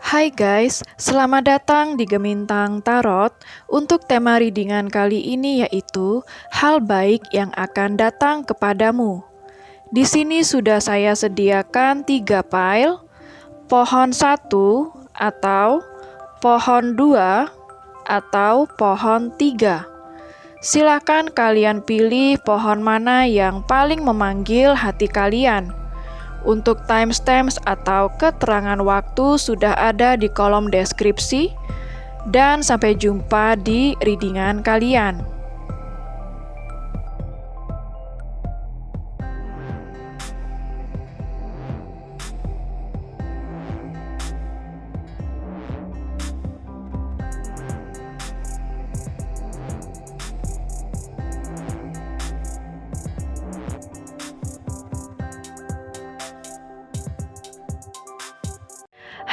Hai guys, selamat datang di Gemintang Tarot. Untuk tema readingan kali ini yaitu hal baik yang akan datang kepadamu. Di sini sudah saya sediakan 3 pile, pohon 1 atau pohon 2 atau pohon 3. Silakan kalian pilih pohon mana yang paling memanggil hati kalian. Untuk timestamps atau keterangan waktu sudah ada di kolom deskripsi. Dan sampai jumpa di readingan kalian.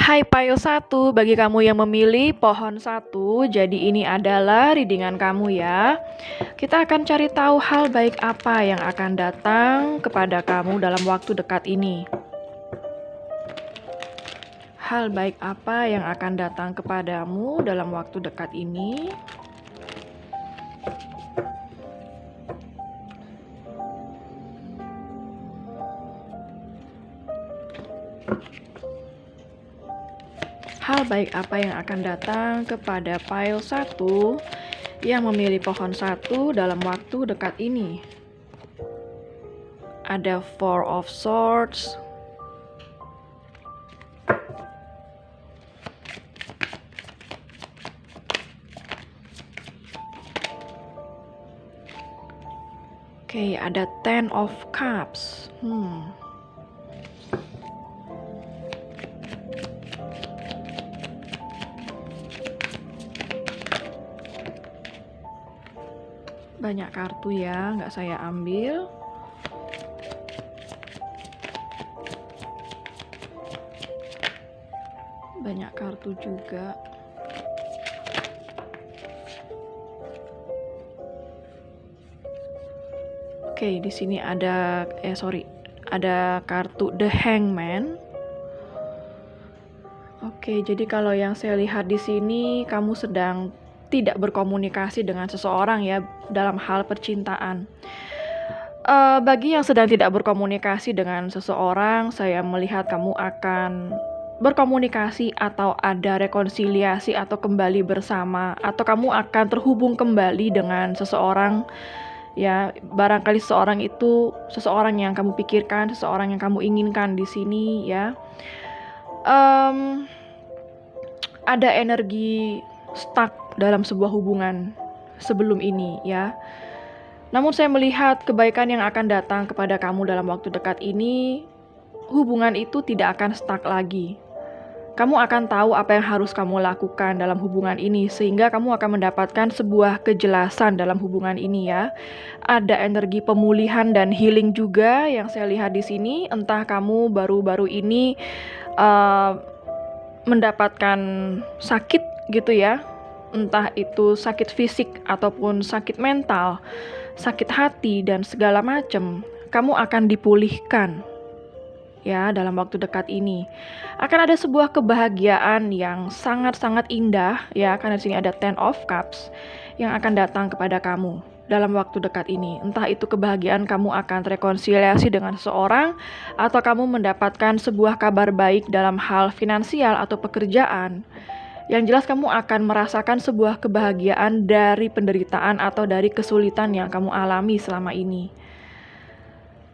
Hai pile 1, bagi kamu yang memilih pohon 1, jadi ini adalah readingan kamu ya. Kita akan cari tahu hal baik apa yang akan datang kepada kamu dalam waktu dekat ini. Hal baik apa yang akan datang kepadamu dalam waktu dekat ini? Hal baik apa yang akan datang kepada pile 1 yang memilih pohon 1 dalam waktu dekat ini? Ada Four of Swords, Oke, ada Ten of Cups. Banyak kartu ya, nggak saya ambil. Banyak kartu juga. Oke, di sini ada kartu The Hangman. Oke, jadi kalau yang saya lihat di sini kamu sedang tidak berkomunikasi dengan seseorang ya dalam hal percintaan. Bagi yang sedang tidak berkomunikasi dengan seseorang, saya melihat kamu akan berkomunikasi atau ada rekonsiliasi atau kembali bersama, atau kamu akan terhubung kembali dengan seseorang. Ya, barangkali seseorang itu seseorang yang kamu pikirkan, seseorang yang kamu inginkan di sini ya. Ada energi stuck dalam sebuah hubungan sebelum ini ya. Namun saya melihat kebaikan yang akan datang kepada kamu dalam waktu dekat ini. Hubungan itu tidak akan stuck lagi. Kamu akan tahu apa yang harus kamu lakukan dalam hubungan ini, sehingga kamu akan mendapatkan sebuah kejelasan dalam hubungan ini ya. Ada energi pemulihan dan healing juga yang saya lihat di sini. Entah kamu baru-baru ini mendapatkan sakit gitu ya, entah itu sakit fisik ataupun sakit mental, sakit hati dan segala macam, kamu akan dipulihkan ya dalam waktu dekat ini. Akan ada sebuah kebahagiaan yang sangat-sangat indah ya, karena di sini ada Ten of Cups yang akan datang kepada kamu dalam waktu dekat ini. Entah itu kebahagiaan kamu akan rekonsiliasi dengan seseorang, atau kamu mendapatkan sebuah kabar baik dalam hal finansial atau pekerjaan. Yang jelas kamu akan merasakan sebuah kebahagiaan dari penderitaan atau dari kesulitan yang kamu alami selama ini.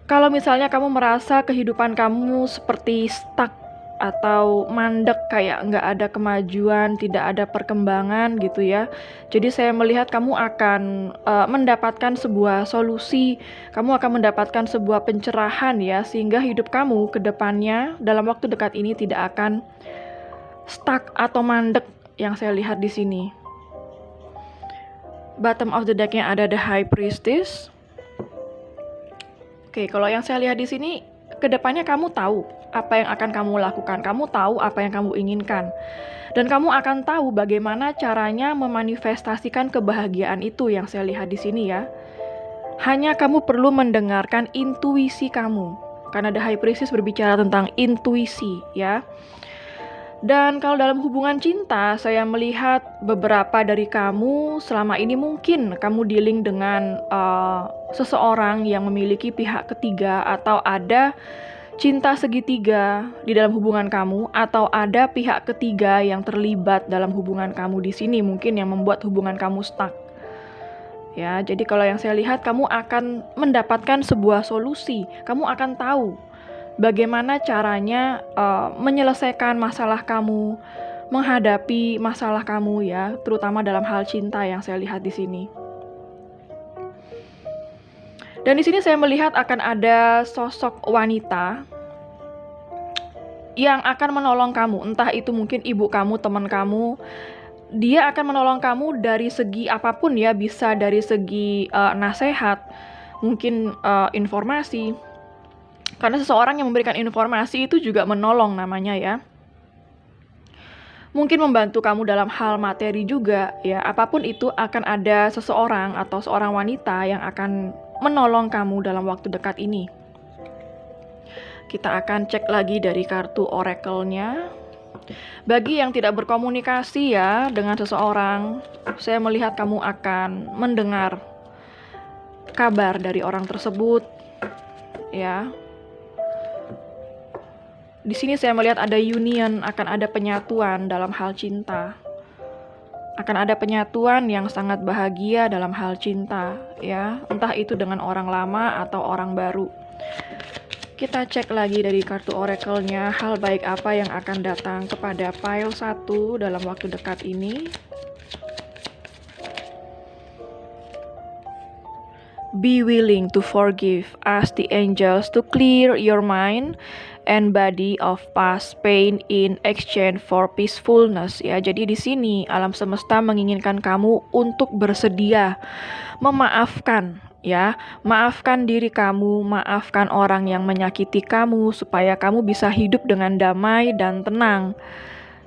Kalau misalnya kamu merasa kehidupan kamu seperti stuck atau mandek, kayak nggak ada kemajuan, tidak ada perkembangan gitu ya. Jadi saya melihat kamu akan mendapatkan sebuah solusi, kamu akan mendapatkan sebuah pencerahan ya, sehingga hidup kamu ke depannya dalam waktu dekat ini tidak akan stuck atau mandek yang saya lihat di sini. Bottom of the deck-nya ada The High Priestess. Oke, kalau yang saya lihat di sini, kedepannya kamu tahu apa yang akan kamu lakukan, kamu tahu apa yang kamu inginkan, dan kamu akan tahu bagaimana caranya memanifestasikan kebahagiaan itu yang saya lihat di sini ya. Hanya kamu perlu mendengarkan intuisi kamu, karena The High Priestess berbicara tentang intuisi ya. Dan kalau dalam hubungan cinta, saya melihat beberapa dari kamu selama ini mungkin kamu dealing dengan seseorang yang memiliki pihak ketiga, atau ada cinta segitiga di dalam hubungan kamu, atau ada pihak ketiga yang terlibat dalam hubungan kamu di sini, mungkin yang membuat hubungan kamu stuck. Ya, jadi kalau yang saya lihat, kamu akan mendapatkan sebuah solusi. Kamu akan tahu bagaimana caranya menyelesaikan masalah kamu, menghadapi masalah kamu ya, terutama dalam hal cinta yang saya lihat di sini. Dan di sini saya melihat akan ada sosok wanita yang akan menolong kamu, entah itu mungkin ibu kamu, teman kamu. Dia akan menolong kamu dari segi apapun ya, bisa dari segi nasihat, mungkin informasi. Karena seseorang yang memberikan informasi itu juga menolong namanya ya. Mungkin membantu kamu dalam hal materi juga ya. Apapun itu, akan ada seseorang atau seorang wanita yang akan menolong kamu dalam waktu dekat ini. Kita akan cek lagi dari kartu oracle-nya. Bagi yang tidak berkomunikasi ya dengan seseorang, saya melihat kamu akan mendengar kabar dari orang tersebut ya. Di sini saya melihat ada union, akan ada penyatuan dalam hal cinta. Akan ada penyatuan yang sangat bahagia dalam hal cinta ya, entah itu dengan orang lama atau orang baru. Kita cek lagi dari kartu oracle-nya, hal baik apa yang akan datang kepada pile 1 dalam waktu dekat ini. Be willing to forgive, ask the angels to clear your mind and body of past pain in exchange for peacefulness ya. Jadi di sini alam semesta menginginkan kamu untuk bersedia memaafkan ya. Maafkan diri kamu, maafkan orang yang menyakiti kamu, supaya kamu bisa hidup dengan damai dan tenang.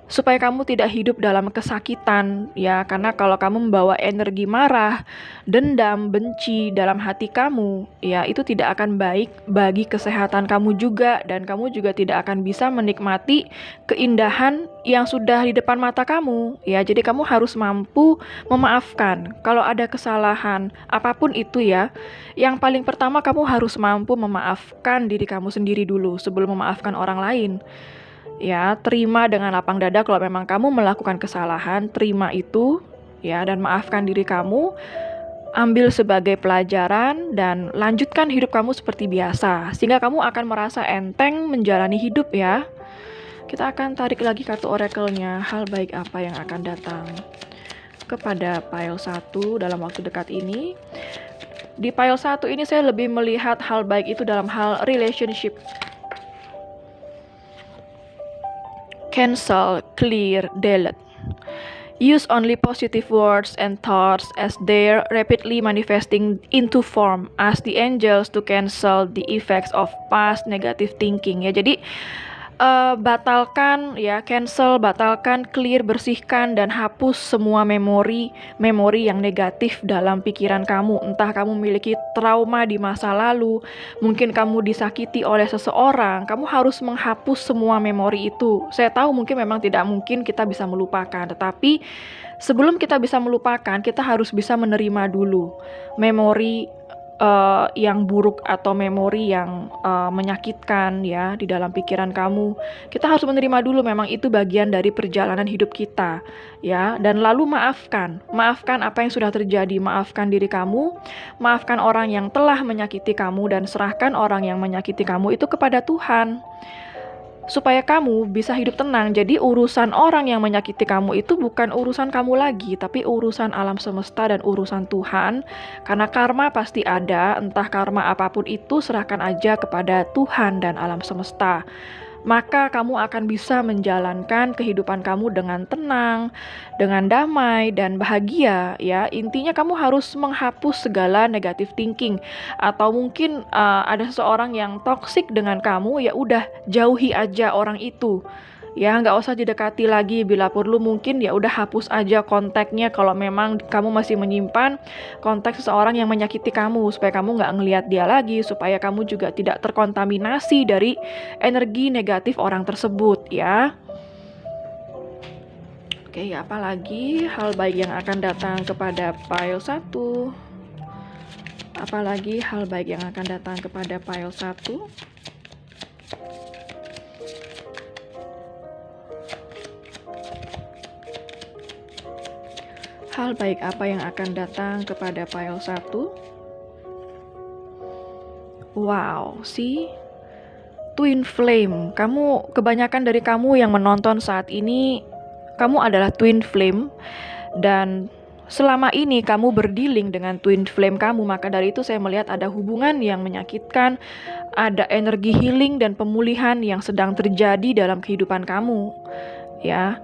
Supaya kamu tidak hidup dalam kesakitan ya, karena kalau kamu membawa energi marah, dendam, benci dalam hati kamu ya, itu tidak akan baik bagi kesehatan kamu juga, dan kamu juga tidak akan bisa menikmati keindahan yang sudah di depan mata kamu ya. Jadi kamu harus mampu memaafkan kalau ada kesalahan apapun itu ya. Yang paling pertama, kamu harus mampu memaafkan diri kamu sendiri dulu sebelum memaafkan orang lain. Ya, terima dengan lapang dada kalau memang kamu melakukan kesalahan, terima itu ya, dan maafkan diri kamu, ambil sebagai pelajaran dan lanjutkan hidup kamu seperti biasa, sehingga kamu akan merasa enteng menjalani hidup ya. Kita akan tarik lagi kartu oracle-nya, hal baik apa yang akan datang kepada pile 1 dalam waktu dekat ini. Di pile 1 ini saya lebih melihat hal baik itu dalam hal relationship. Cancel, clear, delete. Use only positive words and thoughts as they're rapidly manifesting into form. Ask the angels to cancel the effects of past negative thinking ya. Jadi batalkan ya, cancel, batalkan, clear, bersihkan, dan hapus semua memori yang negatif dalam pikiran kamu. Entah kamu memiliki trauma di masa lalu, mungkin kamu disakiti oleh seseorang, kamu harus menghapus semua memori itu. Saya tahu mungkin memang tidak mungkin kita bisa melupakan, tetapi sebelum kita bisa melupakan, kita harus bisa menerima dulu memori yang buruk atau memori yang menyakitkan ya di dalam pikiran kamu. Kita harus menerima dulu, memang itu bagian dari perjalanan hidup kita ya, dan lalu maafkan apa yang sudah terjadi, maafkan diri kamu, maafkan orang yang telah menyakiti kamu, dan serahkan orang yang menyakiti kamu itu kepada Tuhan, supaya kamu bisa hidup tenang. Jadi urusan orang yang menyakiti kamu itu bukan urusan kamu lagi, tapi urusan alam semesta dan urusan Tuhan. Karena karma pasti ada, entah karma apapun itu, serahkan aja kepada Tuhan dan alam semesta. Maka kamu akan bisa menjalankan kehidupan kamu dengan tenang, dengan damai dan bahagia ya. Intinya kamu harus menghapus segala negative thinking, atau mungkin ada seseorang yang toksik dengan kamu, ya udah jauhi aja orang itu. Ya, nggak usah didekati lagi, bila perlu mungkin ya udah hapus aja kontaknya kalau memang kamu masih menyimpan kontak seseorang yang menyakiti kamu, supaya kamu nggak ngelihat dia lagi, supaya kamu juga tidak terkontaminasi dari energi negatif orang tersebut ya. Oke, apalagi hal baik yang akan datang kepada pile 1? Apalagi hal baik yang akan datang kepada pile 1? Hal baik apa yang akan datang kepada pile 1? Wow, see? Twin flame. Kebanyakan dari kamu yang menonton saat ini, kamu adalah twin flame. Dan selama ini kamu berdealing dengan twin flame kamu, maka dari itu saya melihat ada hubungan yang menyakitkan, ada energi healing dan pemulihan yang sedang terjadi dalam kehidupan kamu. Ya.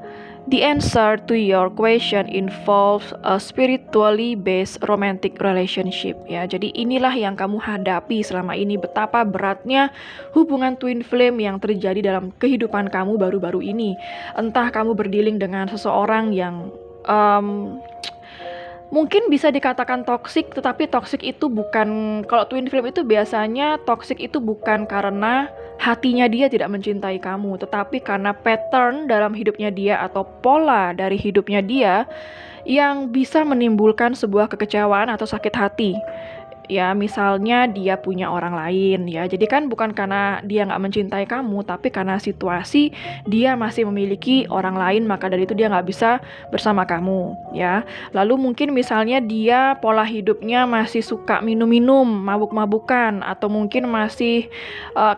The answer to your question involves a spiritually based romantic relationship. Ya, jadi inilah yang kamu hadapi selama ini, betapa beratnya hubungan twin flame yang terjadi dalam kehidupan kamu baru-baru ini. Entah kamu berdealing dengan seseorang yang mungkin bisa dikatakan toksik, tetapi toksik itu bukan, kalau twin flame itu biasanya toksik itu bukan karena hatinya dia tidak mencintai kamu, tetapi karena pattern dalam hidupnya dia atau pola dari hidupnya dia yang bisa menimbulkan sebuah kekecewaan atau sakit hati. Ya, misalnya dia punya orang lain, ya. Jadi kan bukan karena dia nggak mencintai kamu, tapi karena situasi dia masih memiliki orang lain, maka dari itu dia nggak bisa bersama kamu, ya. Lalu mungkin misalnya dia pola hidupnya masih suka minum-minum, mabuk-mabukan, atau mungkin masih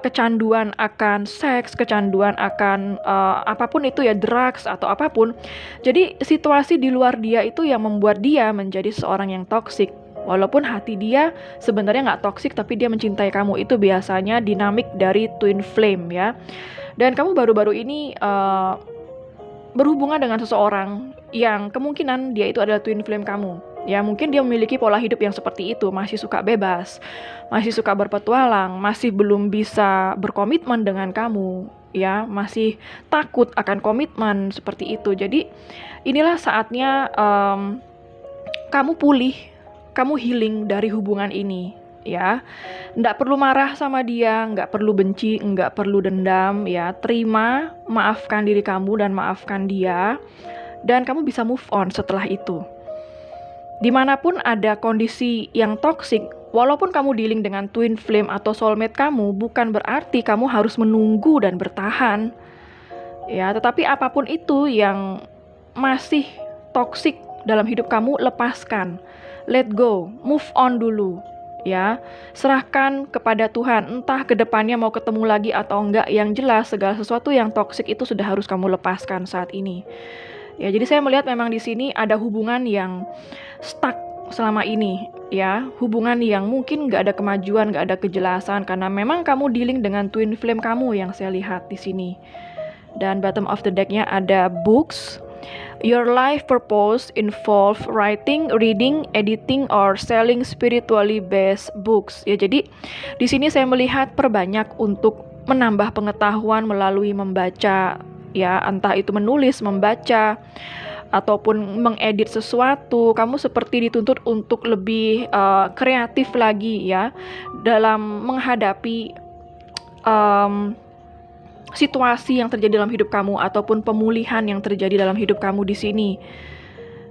kecanduan akan seks, kecanduan akan apapun itu ya, drugs atau apapun. Jadi situasi di luar dia itu yang membuat dia menjadi seorang yang toksik. Walaupun hati dia sebenarnya nggak toksik, tapi dia mencintai kamu. Itu biasanya dinamik dari twin flame, ya. Dan kamu baru-baru ini berhubungan dengan seseorang yang kemungkinan dia itu adalah twin flame kamu. Ya, mungkin dia memiliki pola hidup yang seperti itu, masih suka bebas, masih suka berpetualang, masih belum bisa berkomitmen dengan kamu, ya, masih takut akan komitmen seperti itu. Jadi inilah saatnya kamu pulih, kamu healing dari hubungan ini, ya. Nggak perlu marah sama dia, nggak perlu benci, nggak perlu dendam, ya. Terima, maafkan diri kamu dan maafkan dia, dan kamu bisa move on setelah itu. Dimanapun ada kondisi yang toksik, walaupun kamu dealing dengan twin flame atau soulmate kamu, bukan berarti kamu harus menunggu dan bertahan, ya. Tetapi apapun itu yang masih toksik dalam hidup kamu, lepaskan. Let go, move on dulu, ya. Serahkan kepada Tuhan, entah kedepannya mau ketemu lagi atau enggak. Yang jelas segala sesuatu yang toksik itu sudah harus kamu lepaskan saat ini. Ya, jadi saya melihat memang di sini ada hubungan yang stuck selama ini, ya. Hubungan yang mungkin nggak ada kemajuan, nggak ada kejelasan, karena memang kamu dealing dengan twin flame kamu yang saya lihat di sini. Dan bottom of the deck-nya ada books. Your life purpose involve writing, reading, editing, or selling spiritually based books. Ya, jadi di sini saya melihat perbanyak untuk menambah pengetahuan melalui membaca, ya, entah itu menulis, membaca, ataupun mengedit sesuatu. Kamu seperti dituntut untuk lebih kreatif lagi, ya, dalam menghadapi situasi yang terjadi dalam hidup kamu ataupun pemulihan yang terjadi dalam hidup kamu di sini.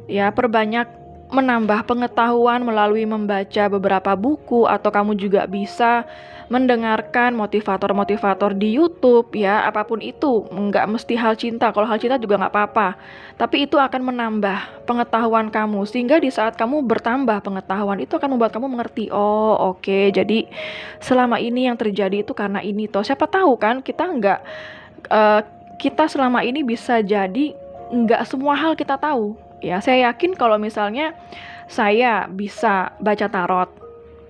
Ya, perbanyak menambah pengetahuan melalui membaca beberapa buku, atau kamu juga bisa mendengarkan motivator-motivator di YouTube, ya, apapun itu. Nggak mesti hal cinta, kalau hal cinta juga nggak apa-apa. Tapi itu akan menambah pengetahuan kamu, sehingga di saat kamu bertambah pengetahuan, itu akan membuat kamu mengerti, oh oke, jadi selama ini yang terjadi itu karena ini toh. Siapa tahu kan kita selama ini bisa jadi nggak semua hal kita tahu. Ya, saya yakin kalau misalnya saya bisa baca tarot,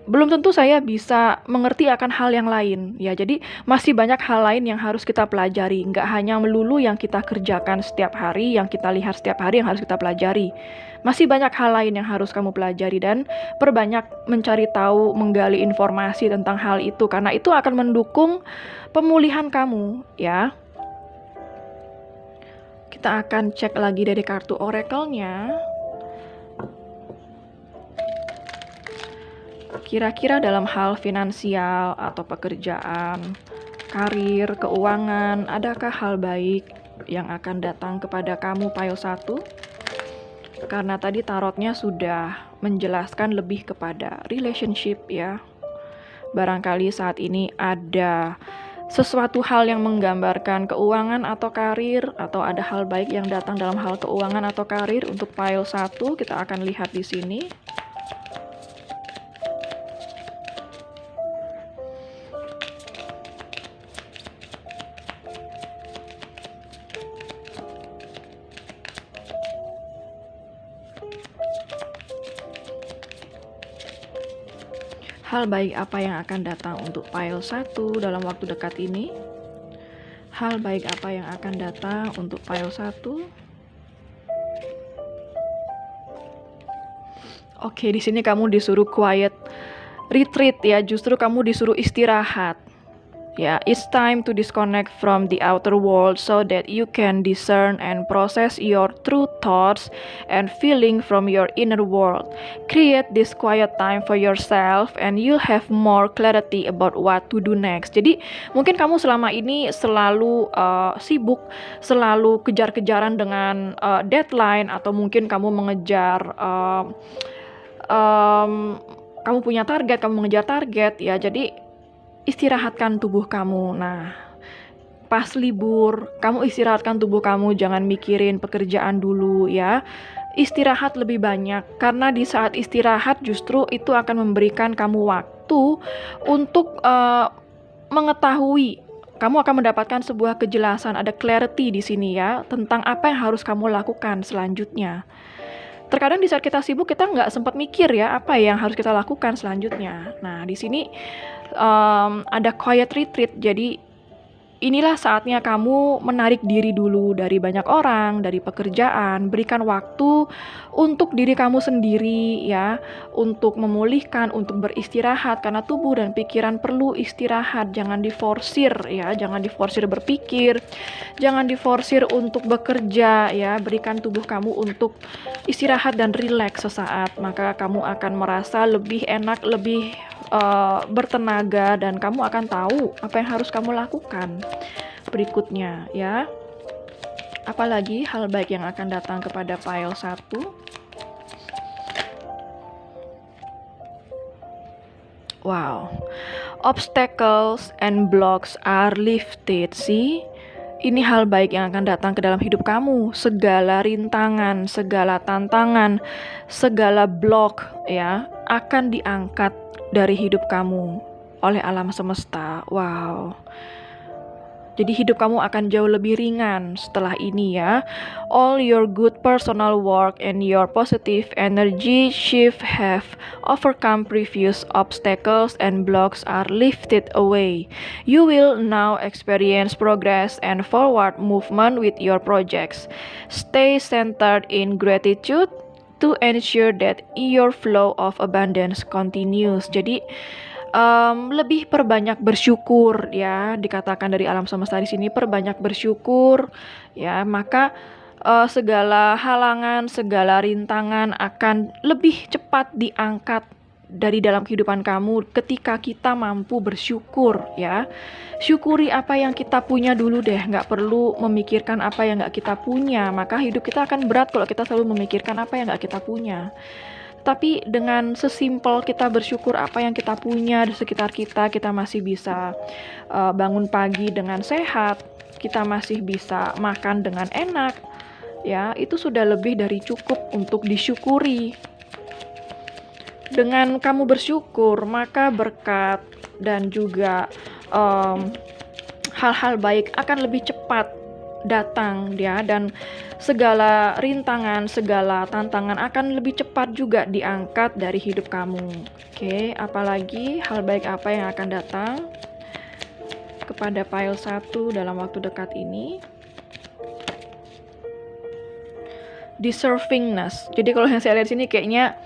belum tentu saya bisa mengerti akan hal yang lain. Ya, jadi masih banyak hal lain yang harus kita pelajari. Nggak hanya melulu yang kita kerjakan setiap hari, yang kita lihat setiap hari yang harus kita pelajari. Masih banyak hal lain yang harus kamu pelajari, dan perbanyak mencari tahu, menggali informasi tentang hal itu, karena itu akan mendukung pemulihan kamu, ya. Kita akan cek lagi dari kartu oracle-nya. Kira-kira dalam hal finansial atau pekerjaan, karir, keuangan, adakah hal baik yang akan datang kepada kamu pile 1. Karena tadi tarotnya sudah menjelaskan lebih kepada relationship ya. Barangkali saat ini ada sesuatu hal yang menggambarkan keuangan atau karir, atau ada hal baik yang datang dalam hal keuangan atau karir. Untuk pile 1 kita akan lihat di sini. Hal baik apa yang akan datang untuk pile 1 dalam waktu dekat ini? Hal baik apa yang akan datang untuk pile 1? Oke, di sini kamu disuruh quiet retreat ya, justru kamu disuruh istirahat. Ya, it's time to disconnect from the outer world so that you can discern and process your true thoughts and feeling from your inner world. Create this quiet time for yourself and you'll have more clarity about what to do next. Jadi, mungkin kamu selama ini selalu sibuk, selalu kejar-kejaran dengan deadline, atau mungkin kamu mengejar kamu punya target, kamu mengejar target ya. Jadi istirahatkan tubuh kamu. Nah, pas libur, kamu istirahatkan tubuh kamu, jangan mikirin pekerjaan dulu ya. Istirahat lebih banyak, karena di saat istirahat justru itu akan memberikan kamu waktu untuk mengetahui. Kamu akan mendapatkan sebuah kejelasan, ada clarity di sini ya, tentang apa yang harus kamu lakukan selanjutnya. Terkadang di saat kita sibuk, kita nggak sempat mikir ya, apa yang harus kita lakukan selanjutnya. Nah, di sini ada quiet retreat, jadi inilah saatnya kamu menarik diri dulu dari banyak orang, dari pekerjaan, berikan waktu untuk diri kamu sendiri ya, untuk memulihkan, untuk beristirahat, karena tubuh dan pikiran perlu istirahat. Jangan diforsir ya, jangan diforsir berpikir, jangan diforsir untuk bekerja ya. Berikan tubuh kamu untuk istirahat dan rileks sesaat, maka kamu akan merasa lebih enak, lebih bertenaga, dan kamu akan tahu apa yang harus kamu lakukan berikutnya ya. Apalagi hal baik yang akan datang kepada pile 1? Wow, obstacles and blocks are lifted. See, ini hal baik yang akan datang ke dalam hidup kamu. Segala rintangan, segala tantangan, segala blok ya akan diangkat dari hidup kamu oleh alam semesta. Wow. Jadi hidup kamu akan jauh lebih ringan setelah ini ya. All your good personal work and your positive energy shift have overcome previous obstacles and blocks are lifted away. You will now experience progress and forward movement with your projects. Stay centered in gratitude to ensure that your flow of abundance continues. Jadi lebih perbanyak bersyukur ya, dikatakan dari alam semesta di sini, perbanyak bersyukur ya, maka segala halangan, segala rintangan akan lebih cepat diangkat dari dalam kehidupan kamu ketika kita mampu bersyukur ya. Syukuri apa yang kita punya dulu deh, nggak perlu memikirkan apa yang nggak kita punya, maka hidup kita akan berat kalau kita selalu memikirkan apa yang nggak kita punya. Tapi dengan sesimpel kita bersyukur apa yang kita punya di sekitar kita, kita masih bisa bangun pagi dengan sehat, kita masih bisa makan dengan enak, ya itu sudah lebih dari cukup untuk disyukuri. Dengan kamu bersyukur, maka berkat dan juga hal-hal baik akan lebih cepat datang ya, dan segala rintangan, segala tantangan akan lebih cepat juga diangkat dari hidup kamu. Oke, apalagi hal baik apa yang akan datang kepada pile 1 dalam waktu dekat ini? Deservingness. Jadi kalau yang saya lihat sini kayaknya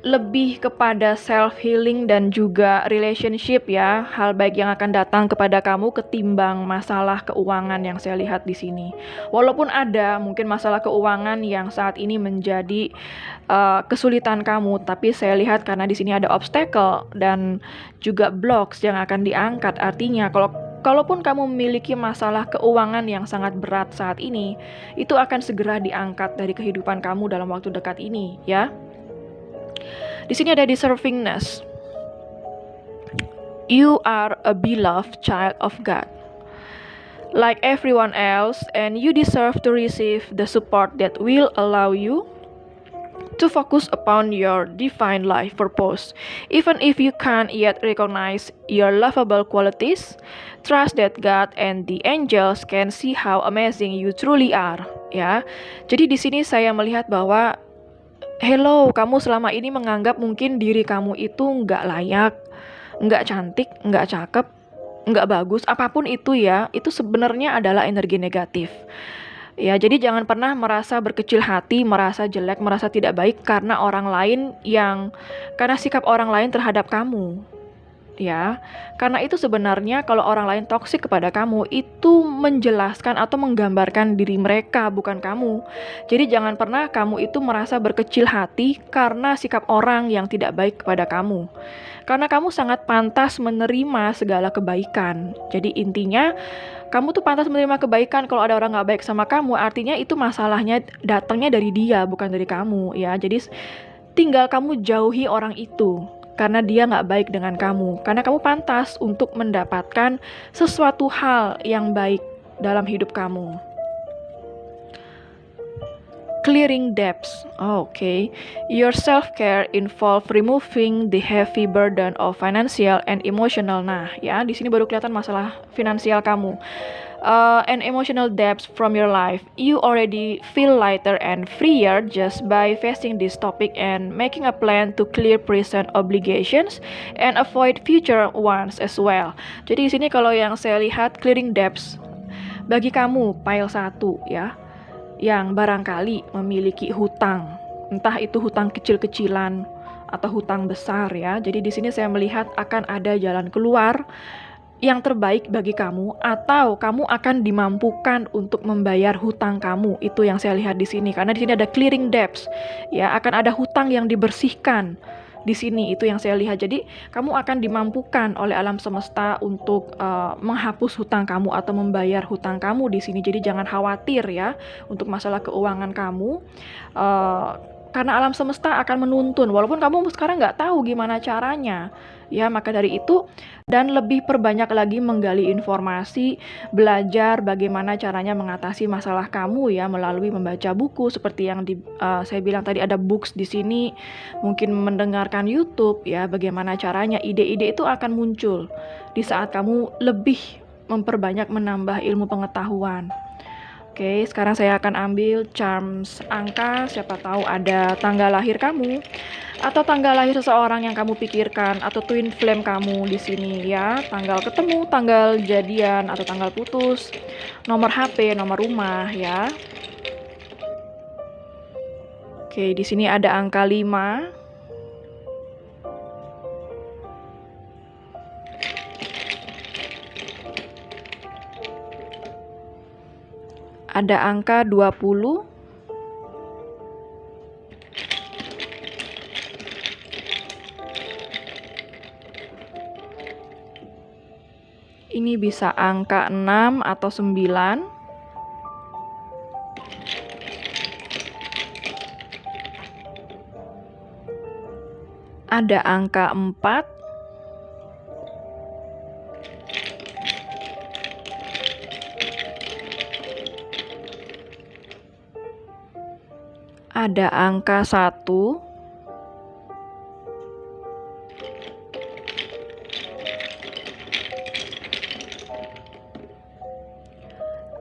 lebih kepada self healing dan juga relationship ya, hal baik yang akan datang kepada kamu ketimbang masalah keuangan yang saya lihat di sini. Walaupun ada mungkin masalah keuangan yang saat ini menjadi kesulitan kamu, tapi saya lihat karena di sini ada obstacle dan juga blocks yang akan diangkat. Artinya kalau kalaupun kamu memiliki masalah keuangan yang sangat berat saat ini, itu akan segera diangkat dari kehidupan kamu dalam waktu dekat ini, ya. Di sini ada deservingness. You are a beloved child of God, like everyone else, and you deserve to receive the support that will allow you to focus upon your divine life purpose. Even if you can't yet recognize your lovable qualities, trust that God and the angels can see how amazing you truly are. Ya, jadi di sini saya melihat bahwa hello, kamu selama ini menganggap mungkin diri kamu itu nggak layak, nggak cantik, nggak cakep, nggak bagus, apapun itu ya, itu sebenarnya adalah energi negatif. Ya, jadi jangan pernah merasa berkecil hati, merasa jelek, merasa tidak baik karena sikap orang lain terhadap kamu. Ya, karena itu sebenarnya kalau orang lain toksik kepada kamu, itu menjelaskan atau menggambarkan diri mereka, bukan kamu. Jadi jangan pernah kamu itu merasa berkecil hati karena sikap orang yang tidak baik kepada kamu. Karena kamu sangat pantas menerima segala kebaikan. Jadi intinya, kamu tuh pantas menerima kebaikan. Kalau ada orang gak baik sama kamu, artinya itu masalahnya datangnya dari dia, bukan dari kamu. Ya, jadi tinggal kamu jauhi orang itu karena dia gak baik dengan kamu. Karena kamu pantas untuk mendapatkan sesuatu hal yang baik dalam hidup kamu. Clearing debts. Okay. Your self-care involve removing the heavy burden of financial and emotional. Nah, ya, di sini baru kelihatan masalah finansial kamu. And emotional debts from your life. You already feel lighter and freer just by facing this topic and making a plan to clear present obligations and avoid future ones as well. Jadi di sini kalau yang saya lihat clearing debts bagi kamu pile 1 ya, yang barangkali memiliki hutang, entah itu hutang kecil-kecilan atau hutang besar ya. Jadi di sini saya melihat akan ada jalan keluar yang terbaik bagi kamu, atau kamu akan dimampukan untuk membayar hutang kamu. Itu yang saya lihat di sini, karena di sini ada clearing debts. Ya, akan ada hutang yang dibersihkan di sini, itu yang saya lihat. Jadi kamu akan dimampukan oleh alam semesta untuk menghapus hutang kamu atau membayar hutang kamu di sini. Jadi jangan khawatir ya untuk masalah keuangan kamu, karena alam semesta akan menuntun walaupun kamu sekarang nggak tahu gimana caranya. Ya, maka dari itu dan lebih perbanyak lagi menggali informasi, belajar bagaimana caranya mengatasi masalah kamu ya melalui membaca buku seperti yang saya bilang tadi, ada books di sini, mungkin mendengarkan YouTube ya, bagaimana caranya. Ide-ide itu akan muncul di saat kamu lebih memperbanyak menambah ilmu pengetahuan. Oke, sekarang saya akan ambil charms angka, siapa tahu ada tanggal lahir kamu atau tanggal lahir seseorang yang kamu pikirkan atau twin flame kamu di sini ya, tanggal ketemu, tanggal jadian atau tanggal putus, nomor HP, nomor rumah ya. Oke, di sini ada angka 5. Ada angka 20. Ini bisa angka 6 atau 9. Ada angka 4. Ada angka 1.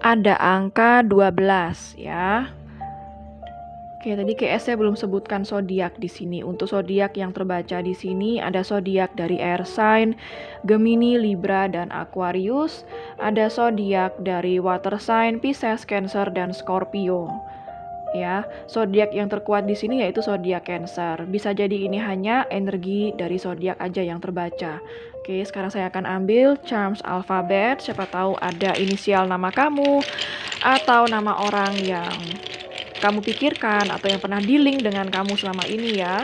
Ada angka 12 ya. Oke, tadi saya belum sebutkan zodiak di sini. Untuk zodiak yang terbaca di sini ada zodiak dari air sign, Gemini, Libra, dan Aquarius. Ada zodiak dari water sign, Pisces, Cancer, dan Scorpio. Ya, zodiak yang terkuat di sini yaitu zodiak Cancer. Bisa jadi ini hanya energi dari zodiak aja yang terbaca. Oke, sekarang saya akan ambil charms alfabet. Siapa tahu ada inisial nama kamu atau nama orang yang kamu pikirkan atau yang pernah dealing dengan kamu selama ini ya.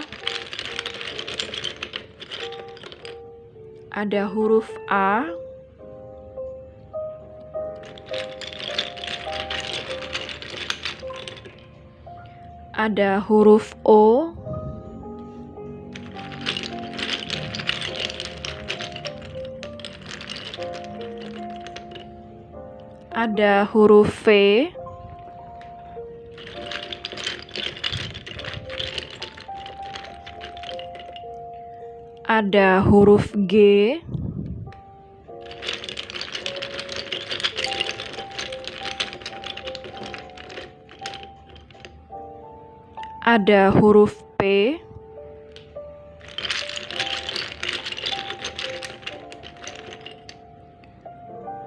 Ada huruf A, Ada huruf O, ada huruf V, ada huruf G, ada huruf P,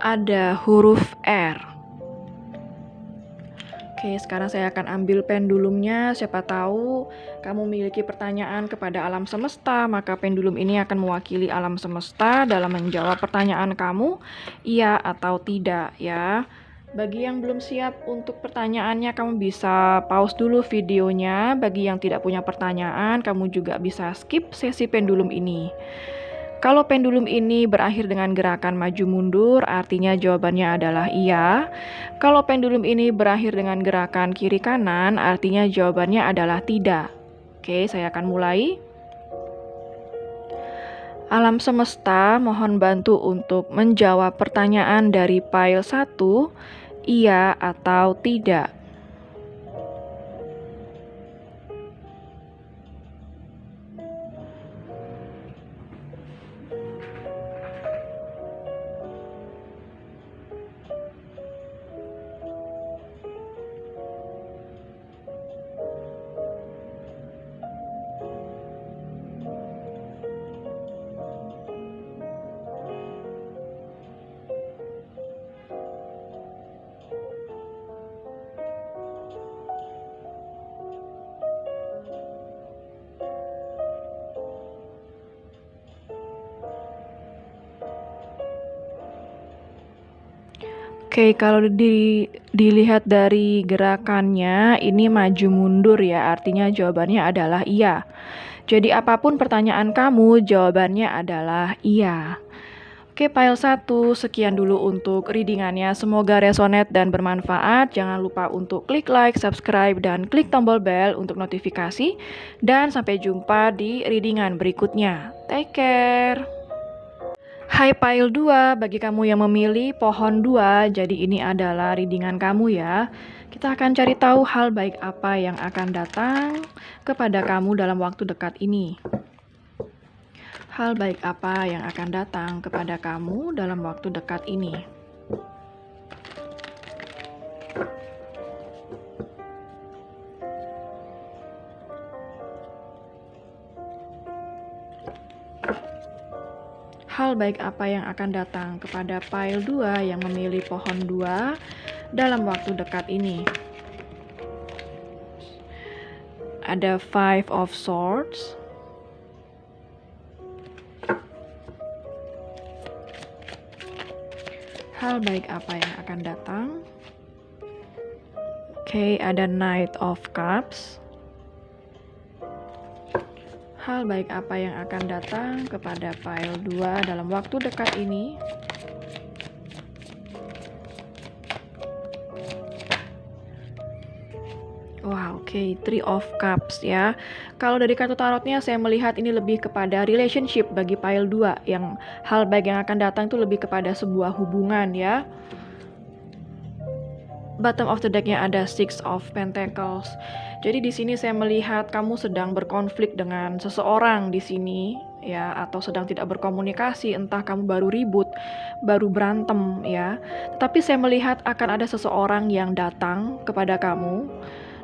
ada huruf R. Oke, sekarang saya akan ambil pendulumnya. Siapa tahu kamu memiliki pertanyaan kepada alam semesta, maka pendulum ini akan mewakili alam semesta dalam menjawab pertanyaan kamu, iya atau tidak ya. Bagi yang belum siap untuk pertanyaannya, kamu bisa pause dulu videonya. Bagi yang tidak punya pertanyaan, kamu juga bisa skip sesi pendulum ini. Kalau pendulum ini berakhir dengan gerakan maju mundur, artinya jawabannya adalah iya. Kalau pendulum ini berakhir dengan gerakan kiri kanan, artinya jawabannya adalah tidak. Oke, saya akan mulai. Alam semesta, mohon bantu untuk menjawab pertanyaan dari file 1, iya atau tidak. Oke, kalau dilihat dari gerakannya, ini maju mundur ya, artinya jawabannya adalah iya. Jadi apapun pertanyaan kamu, jawabannya adalah iya. Oke, file 1, sekian dulu untuk readingannya. Semoga resonate dan bermanfaat. Jangan lupa untuk klik like, subscribe, dan klik tombol bell untuk notifikasi. Dan sampai jumpa di readingan berikutnya. Take care! Hai file 2, bagi kamu yang memilih pohon 2, jadi ini adalah readingan kamu ya. Kita akan cari tahu hal baik apa yang akan datang kepada kamu dalam waktu dekat ini. Hal baik apa yang akan datang kepada kamu dalam waktu dekat ini? Hal baik apa yang akan datang kepada file 2 yang memilih pohon 2 dalam waktu dekat ini? Ada 5 of Swords, hal baik apa yang akan datang? Oke, ada Knight of Cups. Hal baik apa yang akan datang kepada file 2 dalam waktu dekat ini? Wow, oke, Three of Cups ya. Kalau dari kartu tarotnya saya melihat ini lebih kepada relationship bagi file 2, yang hal baik yang akan datang itu lebih kepada sebuah hubungan ya. Bottom of the deck-nya ada Six of Pentacles. Jadi di sini saya melihat kamu sedang berkonflik dengan seseorang di sini ya, atau sedang tidak berkomunikasi, entah kamu baru ribut, baru berantem ya. Tetapi saya melihat akan ada seseorang yang datang kepada kamu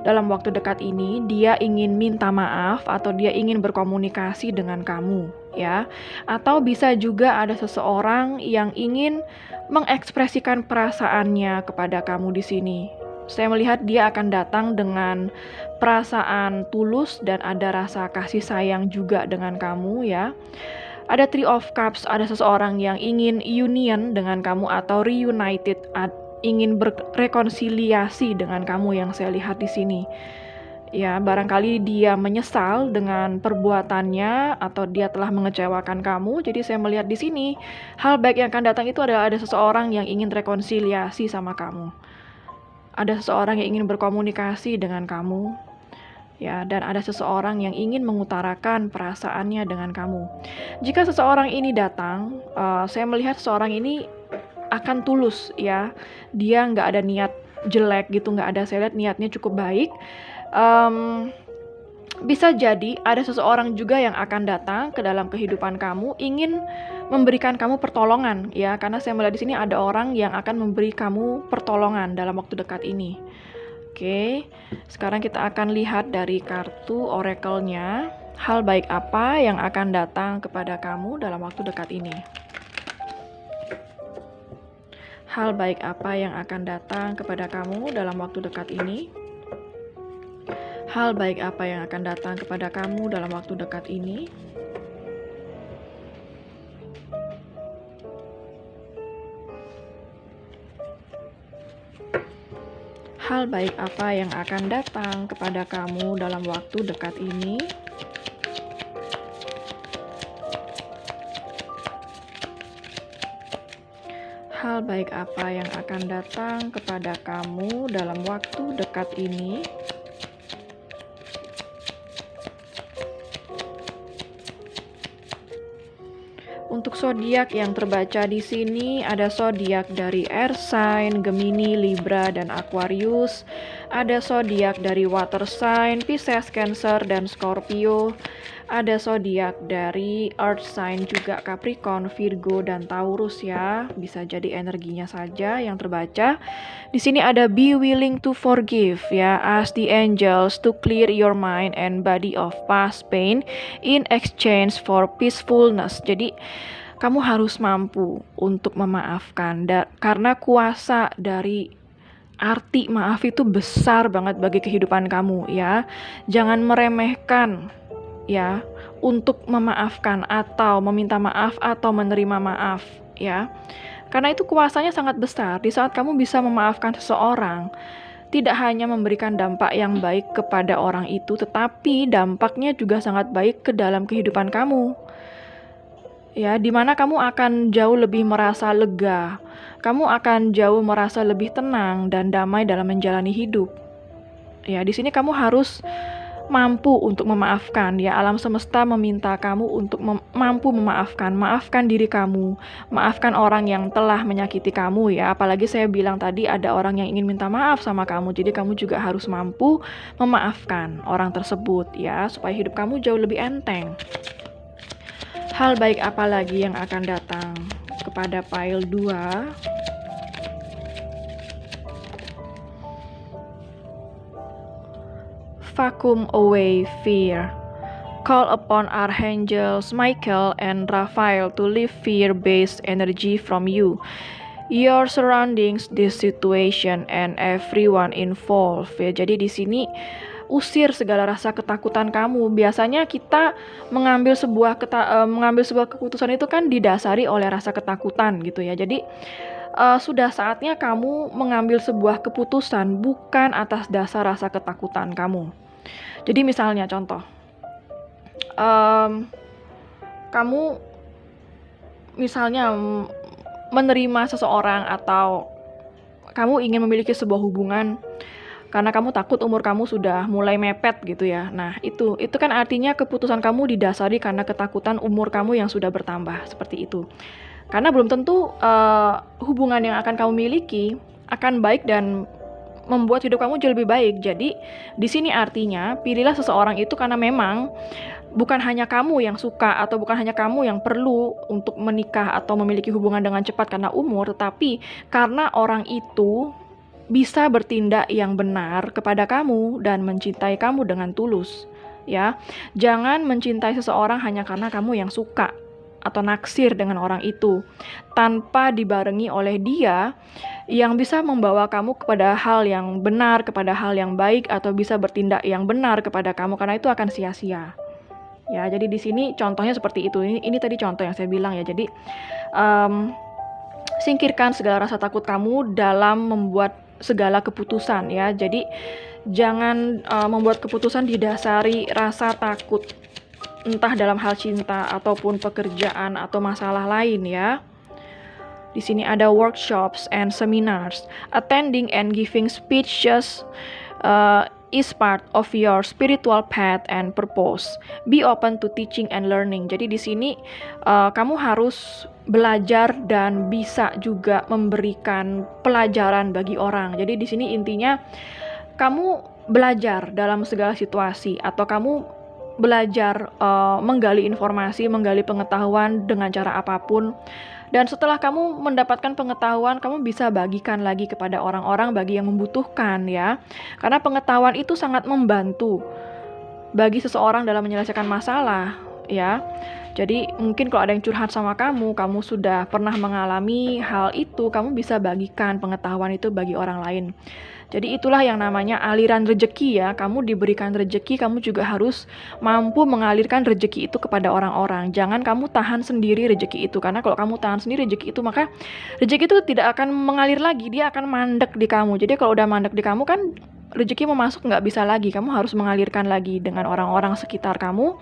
dalam waktu dekat ini. Dia ingin minta maaf atau dia ingin berkomunikasi dengan kamu ya. Atau bisa juga ada seseorang yang ingin mengekspresikan perasaannya kepada kamu di sini. Saya melihat dia akan datang dengan perasaan tulus dan ada rasa kasih sayang juga dengan kamu ya. Ada Three of Cups, ada seseorang yang ingin union dengan kamu atau reunited, ingin berrekonsiliasi dengan kamu yang saya lihat di sini. Ya, barangkali dia menyesal dengan perbuatannya atau dia telah mengecewakan kamu. Jadi saya melihat di sini hal baik yang akan datang itu adalah ada seseorang yang ingin rekonsiliasi sama kamu. Ada seseorang yang ingin berkomunikasi dengan kamu. ya, dan ada seseorang yang ingin mengutarakan perasaannya dengan kamu. Jika seseorang ini datang, saya melihat seseorang ini akan tulus, ya. Dia nggak ada niat jelek gitu, nggak ada. Saya lihat niatnya cukup baik. Mmm, Bisa jadi ada seseorang juga yang akan datang ke dalam kehidupan kamu, ingin memberikan kamu pertolongan, ya. Karena saya melihat di sini ada orang yang akan memberi kamu pertolongan dalam waktu dekat ini. Oke, sekarang kita akan lihat dari kartu oracle-nya, hal baik apa yang akan datang kepada kamu dalam waktu dekat ini. Hal baik apa yang akan datang kepada kamu dalam waktu dekat ini? Hal baik apa yang akan datang kepada kamu dalam waktu dekat ini? Hal baik apa yang akan datang kepada kamu dalam waktu dekat ini? Hal baik apa yang akan datang kepada kamu dalam waktu dekat ini? Untuk zodiak yang terbaca di sini ada zodiak dari Air Sign, Gemini, Libra, dan Aquarius. Ada zodiak dari Water Sign, Pisces, Cancer, dan Scorpio. Ada zodiak dari Earth Sign juga Capricorn, Virgo, dan Taurus ya. Bisa jadi energinya saja yang terbaca. Di sini ada be willing to forgive ya. Ask the angels to clear your mind and body of past pain in exchange for peacefulness. Jadi kamu harus mampu untuk memaafkan karena kuasa dari arti maaf itu besar banget bagi kehidupan kamu ya. Jangan meremehkan ya untuk memaafkan atau meminta maaf atau menerima maaf ya. Karena itu kuasanya sangat besar. Di saat kamu bisa memaafkan seseorang, tidak hanya memberikan dampak yang baik kepada orang itu, tetapi dampaknya juga sangat baik ke dalam kehidupan kamu. Ya, dimana kamu akan jauh lebih merasa lega. Kamu akan jauh merasa lebih tenang dan damai dalam menjalani hidup. Ya, di sini kamu harus mampu untuk memaafkan ya. Alam semesta meminta kamu untuk mampu memaafkan. Maafkan diri kamu, maafkan orang yang telah menyakiti kamu ya. Apalagi saya bilang tadi ada orang yang ingin minta maaf sama kamu. Jadi kamu juga harus mampu memaafkan orang tersebut ya, supaya hidup kamu jauh lebih enteng. Hal baik apa lagi yang akan datang kepada pile 2? Vacuum away fear. Call upon archangels Michael and Raphael to lift fear-based energy from you, your surroundings, this situation, and everyone involved. Ya, jadi di sini usir segala rasa ketakutan kamu. Biasanya kita mengambil sebuah keputusan itu kan didasari oleh rasa ketakutan gitu ya. Jadi sudah saatnya kamu mengambil sebuah keputusan bukan atas dasar rasa ketakutan kamu. Jadi misalnya contoh, kamu misalnya menerima seseorang atau kamu ingin memiliki sebuah hubungan karena kamu takut umur kamu sudah mulai mepet gitu ya. Nah itu kan artinya keputusan kamu didasari karena ketakutan umur kamu yang sudah bertambah, seperti itu. Karena belum tentu hubungan yang akan kamu miliki akan baik dan membuat hidup kamu jauh lebih baik. Jadi di sini artinya pilihlah seseorang itu karena memang bukan hanya kamu yang suka atau bukan hanya kamu yang perlu untuk menikah atau memiliki hubungan dengan cepat karena umur, tetapi karena orang itu bisa bertindak yang benar kepada kamu dan mencintai kamu dengan tulus. Ya, jangan mencintai seseorang hanya karena kamu yang suka atau naksir dengan orang itu tanpa dibarengi oleh dia yang bisa membawa kamu kepada hal yang benar, kepada hal yang baik, atau bisa bertindak yang benar kepada kamu, karena itu akan sia-sia. Ya, jadi di sini contohnya seperti itu. Ini tadi contoh yang saya bilang ya. Jadi singkirkan segala rasa takut kamu dalam membuat segala keputusan ya. Jadi jangan membuat keputusan didasari rasa takut, entah dalam hal cinta ataupun pekerjaan atau masalah lain ya. Di sini ada workshops and seminars, attending and giving speeches is part of your spiritual path and purpose. Be open to teaching and learning. Jadi di sini kamu harus belajar dan bisa juga memberikan pelajaran bagi orang. Jadi di sini intinya kamu belajar dalam segala situasi, atau kamu belajar menggali informasi, menggali pengetahuan dengan cara apapun. Dan setelah kamu mendapatkan pengetahuan, kamu bisa bagikan lagi kepada orang-orang bagi yang membutuhkan ya. Karena pengetahuan itu sangat membantu bagi seseorang dalam menyelesaikan masalah ya. Jadi mungkin kalau ada yang curhat sama kamu sudah pernah mengalami hal itu, kamu bisa bagikan pengetahuan itu bagi orang lain. Jadi itulah yang namanya aliran rejeki ya. Kamu diberikan rejeki, kamu juga harus mampu mengalirkan rejeki itu kepada orang-orang. Jangan kamu tahan sendiri rejeki itu, karena kalau kamu tahan sendiri rejeki itu, maka rejeki itu tidak akan mengalir lagi, dia akan mandek di kamu. Jadi kalau udah mandek di kamu kan rezeki mau masuk nggak bisa lagi, kamu harus mengalirkan lagi dengan orang-orang sekitar kamu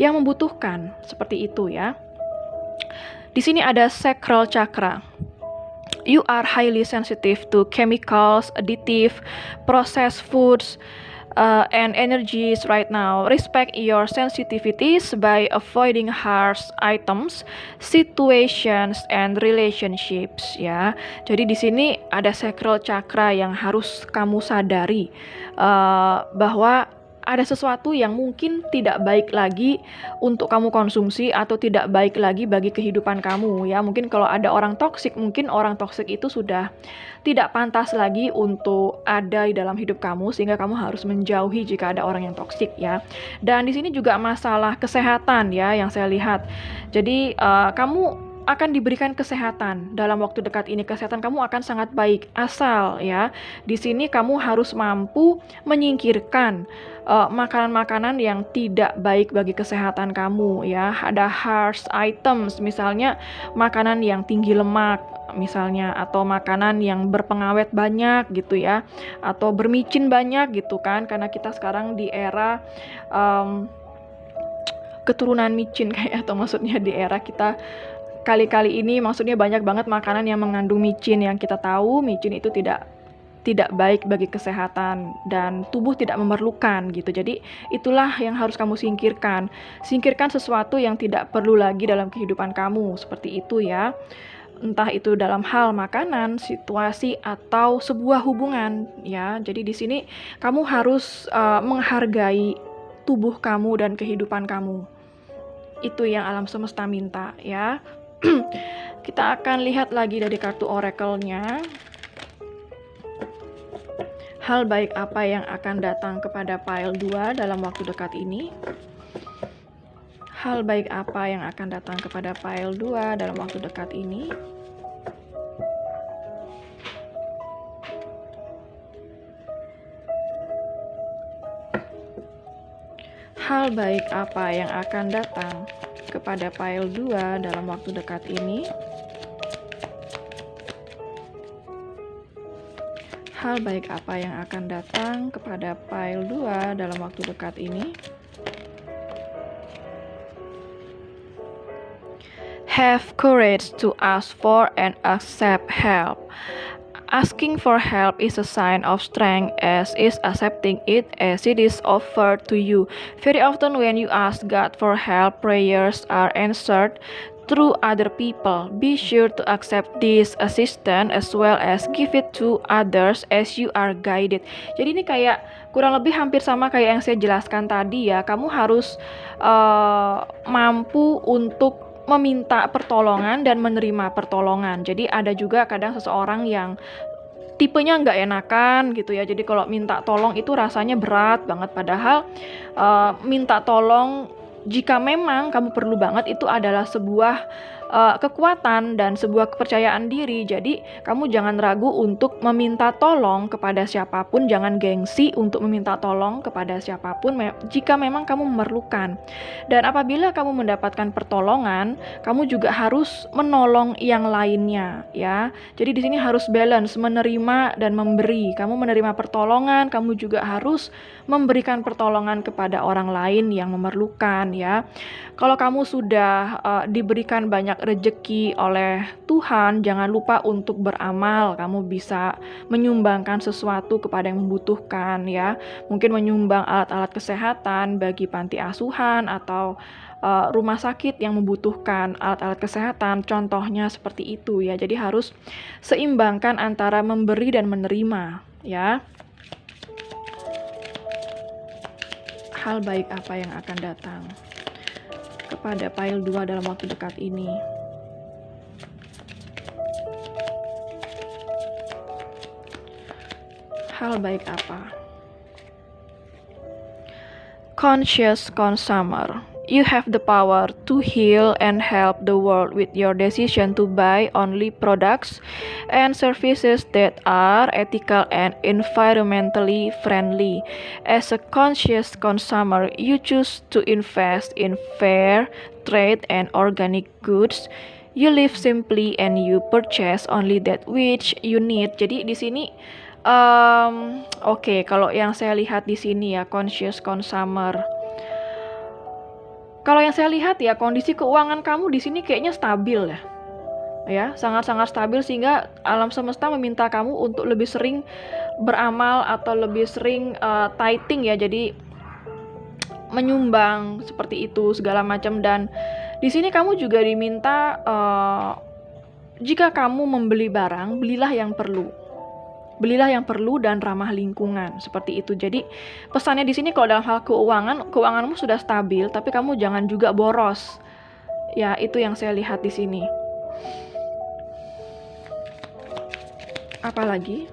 yang membutuhkan, seperti itu ya. Di sini ada sacral chakra. You are highly sensitive to chemicals, additive, processed foods, and energies right now. Respect your sensitivities by avoiding harsh items, situations, and relationships ya. Jadi di sini ada sacral chakra yang harus kamu sadari bahwa ada sesuatu yang mungkin tidak baik lagi untuk kamu konsumsi atau tidak baik lagi bagi kehidupan kamu ya. Mungkin kalau ada orang toksik, mungkin orang toksik itu sudah tidak pantas lagi untuk ada di dalam hidup kamu, sehingga kamu harus menjauhi jika ada orang yang toksik ya. Dan di sini juga masalah kesehatan ya yang saya lihat. Jadi kamu akan diberikan kesehatan dalam waktu dekat ini. Kesehatan kamu akan sangat baik, asal ya di sini kamu harus mampu menyingkirkan makanan-makanan yang tidak baik bagi kesehatan kamu ya. Ada harsh items, misalnya makanan yang tinggi lemak misalnya, atau makanan yang berpengawet banyak gitu ya, atau bermicin banyak gitu kan, karena kita sekarang di era keturunan micin kayak, atau maksudnya di era kita kali-kali ini maksudnya banyak banget makanan yang mengandung micin, yang kita tahu micin itu tidak baik bagi kesehatan dan tubuh tidak memerlukan gitu. Jadi itulah yang harus kamu singkirkan. Singkirkan sesuatu yang tidak perlu lagi dalam kehidupan kamu, seperti itu ya. Entah itu dalam hal makanan, situasi, atau sebuah hubungan ya. Jadi di sini kamu harus menghargai tubuh kamu dan kehidupan kamu. Itu yang alam semesta minta ya. Kita akan lihat lagi dari kartu oracle-nya. Hal baik apa yang akan datang kepada pile 2 dalam waktu dekat ini? Hal baik apa yang akan datang kepada pile 2 dalam waktu dekat ini? Hal baik apa yang akan datang kepada pile 2 dalam waktu dekat ini? Hal baik apa yang akan datang kepada pile 2 dalam waktu dekat ini? Have courage to ask for and accept help. Asking for help is a sign of strength, as is accepting it as it is offered to you. Very often when you ask God for help, prayers are answered through other people. Be sure to accept this assistance as well as give it to others as you are guided. Jadi ini kayak kurang lebih hampir sama kayak yang saya jelaskan tadi ya. Kamu harus mampu untuk meminta pertolongan dan menerima pertolongan. Jadi ada juga kadang seseorang yang tipenya nggak enakan gitu ya. Jadi kalau minta tolong itu rasanya berat banget. Padahal minta tolong jika memang kamu perlu banget itu adalah sebuah kekuatan dan sebuah kepercayaan diri. Jadi kamu jangan ragu untuk meminta tolong kepada siapapun, jangan gengsi untuk meminta tolong kepada siapapun jika memang kamu memerlukan. Dan apabila kamu mendapatkan pertolongan, kamu juga harus menolong yang lainnya ya. Jadi di sini harus balance, menerima dan memberi. Kamu menerima pertolongan, kamu juga harus memberikan pertolongan kepada orang lain yang memerlukan ya. Kalau kamu sudah diberikan banyak banyak rejeki oleh Tuhan, jangan lupa untuk beramal. Kamu bisa menyumbangkan sesuatu kepada yang membutuhkan ya. Mungkin menyumbang alat-alat kesehatan bagi panti asuhan atau rumah sakit yang membutuhkan alat-alat kesehatan. Contohnya seperti itu ya. Jadi harus seimbangkan antara memberi dan menerima ya. Hal baik apa yang akan datang kepada pile 2 dalam waktu dekat ini? Hal baik apa? Conscious consumer. You have the power to heal and help the world with your decision to buy only products and services that are ethical and environmentally friendly. As a conscious consumer, you choose to invest in fair trade and organic goods. You live simply and you purchase only that which you need. Jadi di sini oke, kalau yang saya lihat di sini ya, conscious consumer. Kalau yang saya lihat ya, kondisi keuangan kamu di sini kayaknya stabil ya. Ya, sangat-sangat stabil sehingga alam semesta meminta kamu untuk lebih sering beramal atau lebih sering tithing ya. Jadi menyumbang seperti itu segala macam. Dan di sini kamu juga diminta jika kamu membeli barang, belilah yang perlu. Belilah yang perlu dan ramah lingkungan, seperti itu. Jadi pesannya di sini kalau dalam hal keuanganmu sudah stabil, tapi kamu jangan juga boros. Ya, itu yang saya lihat di sini. Apalagi?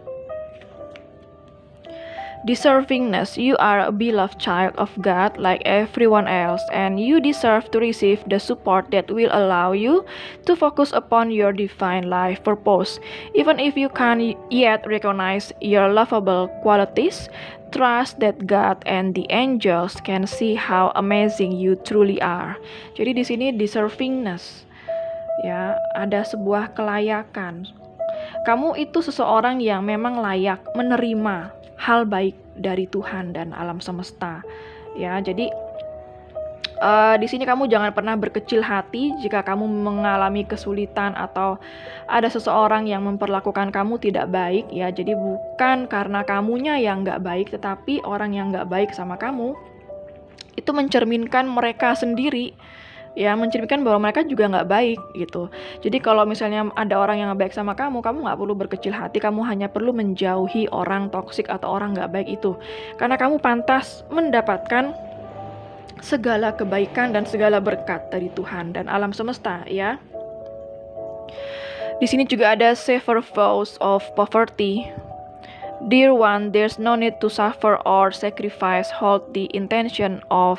Deservingness. You are a beloved child of God like everyone else, and you deserve to receive the support that will allow you to focus upon your divine life purpose. Even if you can't yet recognize your lovable qualities, trust that God and the angels can see how amazing you truly are. Jadi di sini deservingness. Ya, ada sebuah kelayakan. Kamu itu seseorang yang memang layak menerima hal baik dari Tuhan dan alam semesta. Ya, jadi di sini kamu jangan pernah berkecil hati jika kamu mengalami kesulitan atau ada seseorang yang memperlakukan kamu tidak baik ya. Jadi bukan karena kamunya yang nggak baik, tetapi orang yang nggak baik sama kamu itu mencerminkan mereka sendiri. Ya, mencerminkan bahwa mereka juga nggak baik gitu. Jadi kalau misalnya ada orang yang nggak baik sama kamu nggak perlu berkecil hati. Kamu hanya perlu menjauhi orang toksik atau orang nggak baik itu. Karena kamu pantas mendapatkan segala kebaikan dan segala berkat dari Tuhan dan alam semesta ya. Di sini juga ada sever vows of poverty. Dear one, there's no need to suffer or sacrifice. Hold the intention of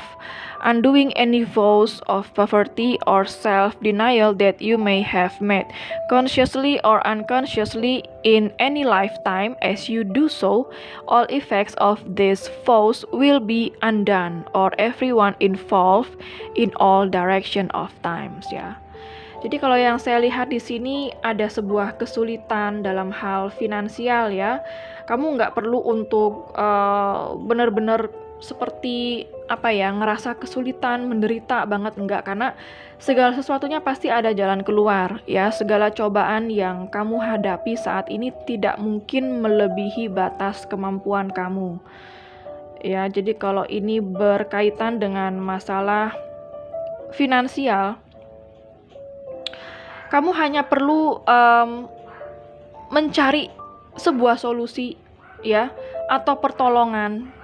undoing any vows of poverty or self-denial that you may have made, consciously or unconsciously, in any lifetime. As you do so, all effects of these vows will be undone, or everyone involved in all direction of times ya. Jadi kalau yang saya lihat di sini ada sebuah kesulitan dalam hal finansial ya. Kamu nggak perlu untuk benar-benar seperti ngerasa kesulitan, menderita banget, enggak. Karena segala sesuatunya pasti ada jalan keluar ya. Segala cobaan yang kamu hadapi saat ini tidak mungkin melebihi batas kemampuan kamu. Ya, jadi kalau ini berkaitan dengan masalah finansial, kamu hanya perlu mencari sebuah solusi ya, atau pertolongan.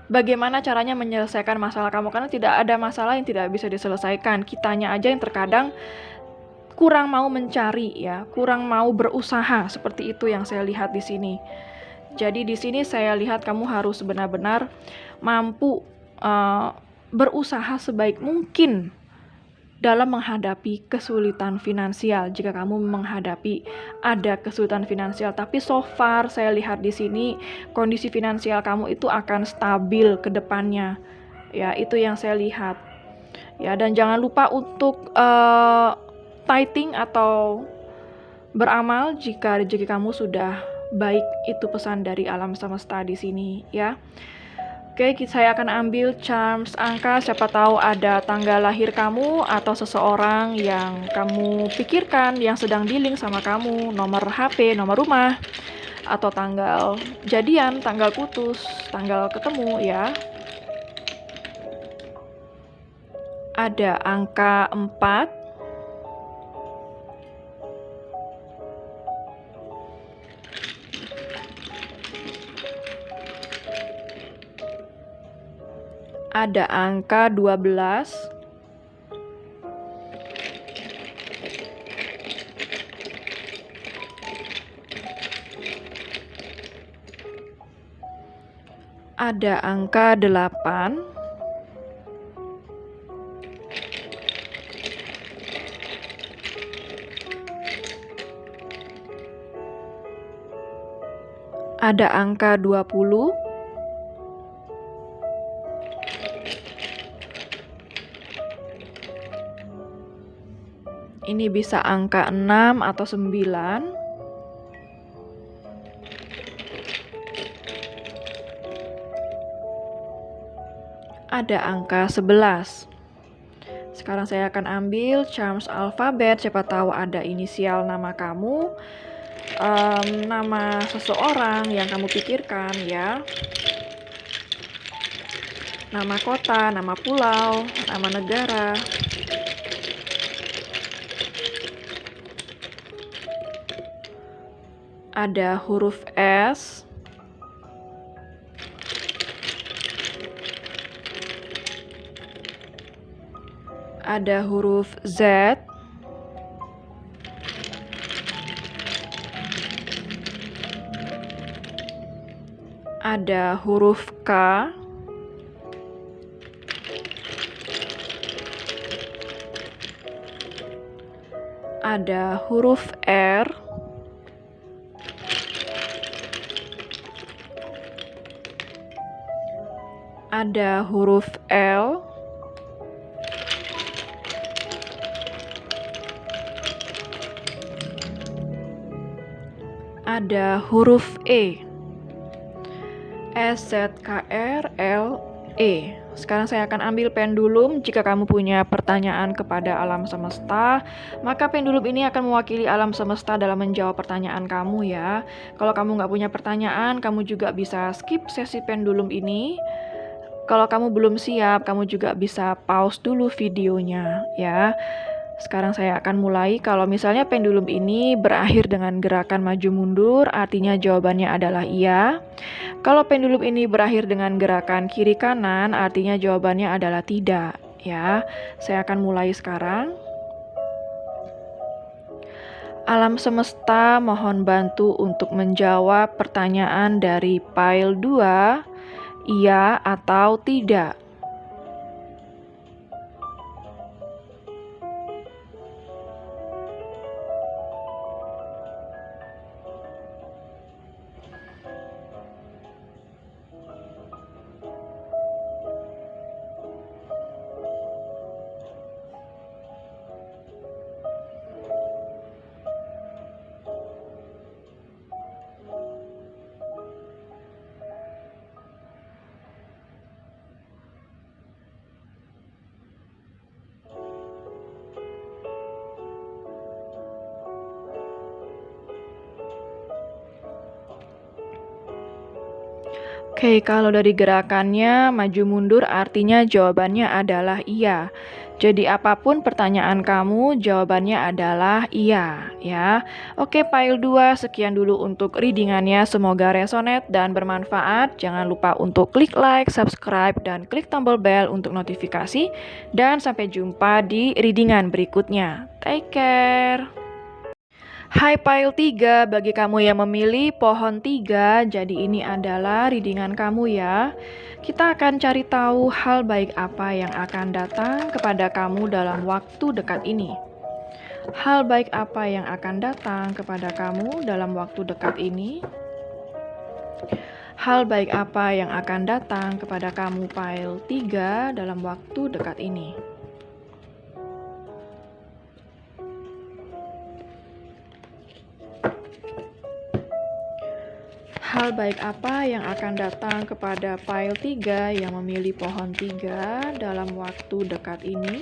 Bagaimana caranya menyelesaikan masalah kamu, karena tidak ada masalah yang tidak bisa diselesaikan. Kitanya aja yang terkadang kurang mau mencari ya, kurang mau berusaha, seperti itu yang saya lihat di sini. Jadi di sini saya lihat kamu harus benar-benar mampu berusaha sebaik mungkin dalam menghadapi kesulitan finansial. Jika kamu menghadapi ada kesulitan finansial, tapi so far saya lihat di sini kondisi finansial kamu itu akan stabil ke depannya. Ya, itu yang saya lihat. Ya, dan jangan lupa untuk tithing atau beramal jika rezeki kamu sudah baik. Itu pesan dari alam semesta di sini ya. Oke, saya akan ambil charms angka, siapa tahu ada tanggal lahir kamu atau seseorang yang kamu pikirkan yang sedang dealing sama kamu, nomor HP, nomor rumah, atau tanggal jadian, tanggal putus, tanggal ketemu ya. Ada angka 4, ada angka 12, ada angka 8, ada angka 20, ini bisa angka 6 atau 9, ada angka 11. Sekarang saya akan ambil charms alfabet, siapa tahu ada inisial nama kamu, nama seseorang yang kamu pikirkan ya. Nama kota, nama pulau, nama negara. Ada huruf S, ada huruf Z, ada huruf K, ada huruf R, ada huruf L, ada huruf E. S, Z, K, R, L, E. Sekarang saya akan ambil pendulum. Jika kamu punya pertanyaan kepada alam semesta, maka pendulum ini akan mewakili alam semesta dalam menjawab pertanyaan kamu ya. Kalau kamu nggak punya pertanyaan, kamu juga bisa skip sesi pendulum ini. Kalau kamu belum siap, kamu juga bisa pause dulu videonya ya. Sekarang saya akan mulai. Kalau misalnya pendulum ini berakhir dengan gerakan maju mundur, artinya jawabannya adalah iya. Kalau pendulum ini berakhir dengan gerakan kiri kanan, artinya jawabannya adalah tidak ya. Saya akan mulai sekarang. Alam semesta mohon bantu untuk menjawab pertanyaan dari pile 2, iya atau tidak. Oke, kalau dari gerakannya maju mundur artinya jawabannya adalah iya. Jadi apapun pertanyaan kamu, jawabannya adalah iya ya. Oke, pile 2 sekian dulu untuk readingannya. Semoga resonate dan bermanfaat. Jangan lupa untuk klik like, subscribe, dan klik tombol bell untuk notifikasi. Dan sampai jumpa di readingan berikutnya. Take care. Hai pile 3, bagi kamu yang memilih pohon 3, jadi ini adalah readingan kamu ya. Kita akan cari tahu hal baik apa yang akan datang kepada kamu dalam waktu dekat ini. Hal baik apa yang akan datang kepada kamu dalam waktu dekat ini? Hal baik apa yang akan datang kepada kamu pile 3 dalam waktu dekat ini? Hal baik apa yang akan datang kepada pile 3 yang memilih pohon 3 dalam waktu dekat ini?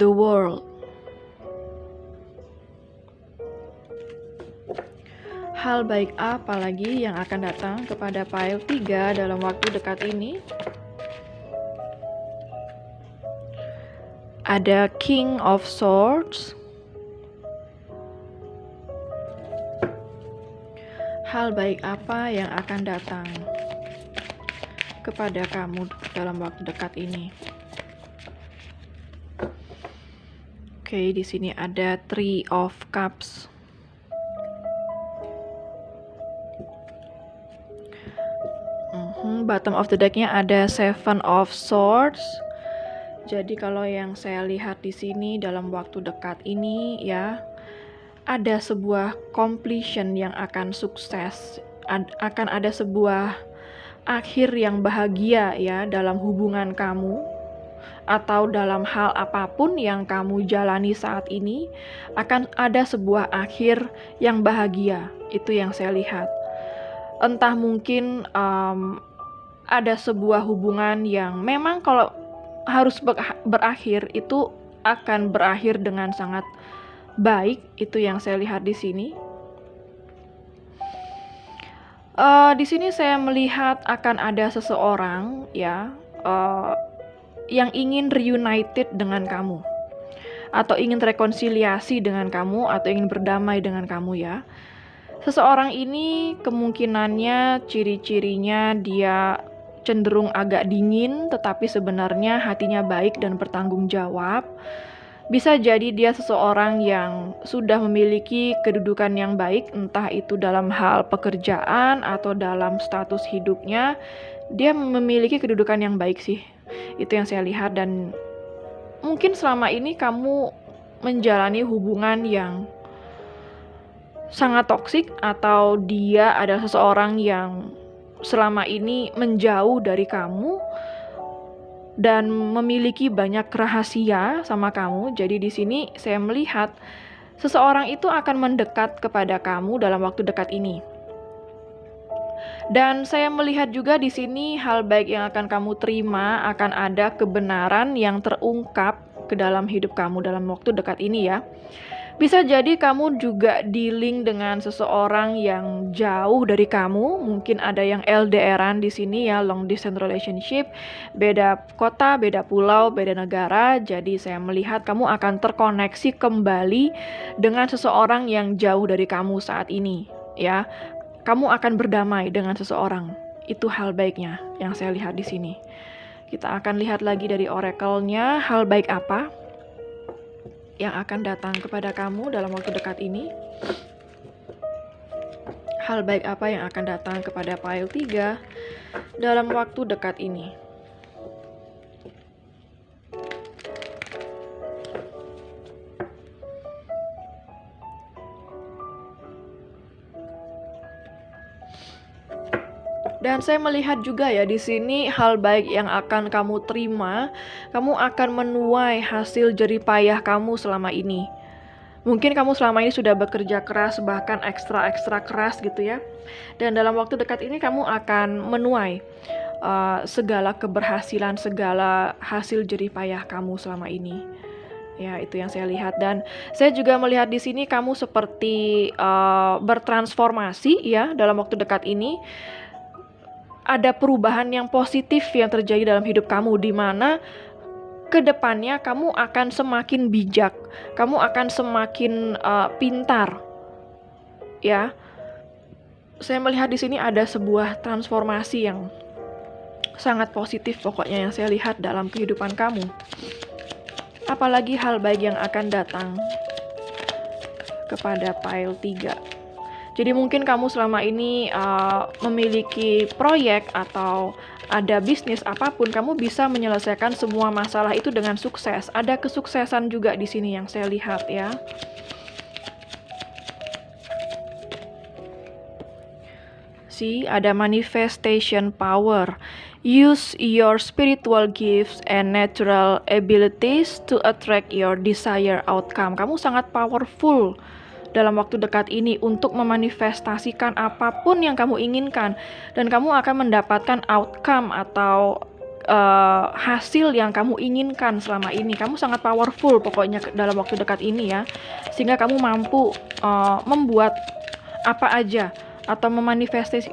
The world. Hal baik apa lagi yang akan datang kepada pile 3 dalam waktu dekat ini? Ada King of Swords. Hal baik apa yang akan datang kepada kamu dalam waktu dekat ini? Oke, di sini ada Three of Cups. Bottom of the deck-nya ada Seven of Swords. Jadi kalau yang saya lihat di sini dalam waktu dekat ini ya, ada sebuah completion yang akan sukses, akan ada sebuah akhir yang bahagia ya dalam hubungan kamu atau dalam hal apapun yang kamu jalani saat ini, akan ada sebuah akhir yang bahagia. Itu yang saya lihat. Entah mungkin ada sebuah hubungan yang memang kalau harus berakhir itu akan berakhir dengan sangat baik. Itu yang saya lihat di sini. Di sini saya melihat akan ada seseorang ya yang ingin reunited dengan kamu, atau ingin rekonsiliasi dengan kamu, atau ingin berdamai dengan kamu ya. Seseorang ini kemungkinannya ciri-cirinya dia cenderung agak dingin, tetapi sebenarnya hatinya baik dan bertanggung jawab. Bisa jadi dia seseorang yang sudah memiliki kedudukan yang baik, entah itu dalam hal pekerjaan atau dalam status hidupnya. Dia memiliki kedudukan yang baik sih. Itu yang saya lihat, dan mungkin selama ini kamu menjalani hubungan yang sangat toksik, atau dia adalah seseorang yang selama ini menjauh dari kamu dan memiliki banyak rahasia sama kamu. Jadi di sini saya melihat seseorang itu akan mendekat kepada kamu dalam waktu dekat ini. Dan saya melihat juga di sini hal baik yang akan kamu terima, akan ada kebenaran yang terungkap ke dalam hidup kamu dalam waktu dekat ini ya. Bisa jadi kamu juga dealing dengan seseorang yang jauh dari kamu. Mungkin ada yang LDR-an di sini ya, long distance relationship, beda kota, beda pulau, beda negara. Jadi saya melihat kamu akan terkoneksi kembali dengan seseorang yang jauh dari kamu saat ini ya. Kamu akan berdamai dengan seseorang. Itu hal baiknya yang saya lihat di sini. Kita akan lihat lagi dari oracle-nya, hal baik apa yang akan datang kepada kamu dalam waktu dekat ini. Hal baik apa yang akan datang kepada pile 3 dalam waktu dekat ini. Dan saya melihat juga ya di sini hal baik yang akan kamu terima, kamu akan menuai hasil jerih payah kamu selama ini. Mungkin kamu selama ini sudah bekerja keras, bahkan ekstra keras gitu ya. Dan dalam waktu dekat ini kamu akan menuai segala keberhasilan, segala hasil jerih payah kamu selama ini. Ya, itu yang saya lihat. Dan saya juga melihat di sini kamu seperti bertransformasi ya dalam waktu dekat ini. Ada perubahan yang positif yang terjadi dalam hidup kamu, di mana kedepannya kamu akan semakin bijak, kamu akan semakin pintar. Ya, saya melihat di sini ada sebuah transformasi yang sangat positif pokoknya yang saya lihat dalam kehidupan kamu. Apalagi hal baik yang akan datang kepada pile 3. Jadi mungkin kamu selama ini memiliki proyek atau ada bisnis apapun, kamu bisa menyelesaikan semua masalah itu dengan sukses. Ada kesuksesan juga di sini yang saya lihat ya. See, ada manifestation power. Use your spiritual gifts and natural abilities to attract your desired outcome. Kamu sangat powerful dalam waktu dekat ini untuk memanifestasikan apapun yang kamu inginkan, dan kamu akan mendapatkan outcome atau hasil yang kamu inginkan selama ini. Kamu sangat powerful pokoknya dalam waktu dekat ini ya, sehingga kamu mampu membuat apa aja atau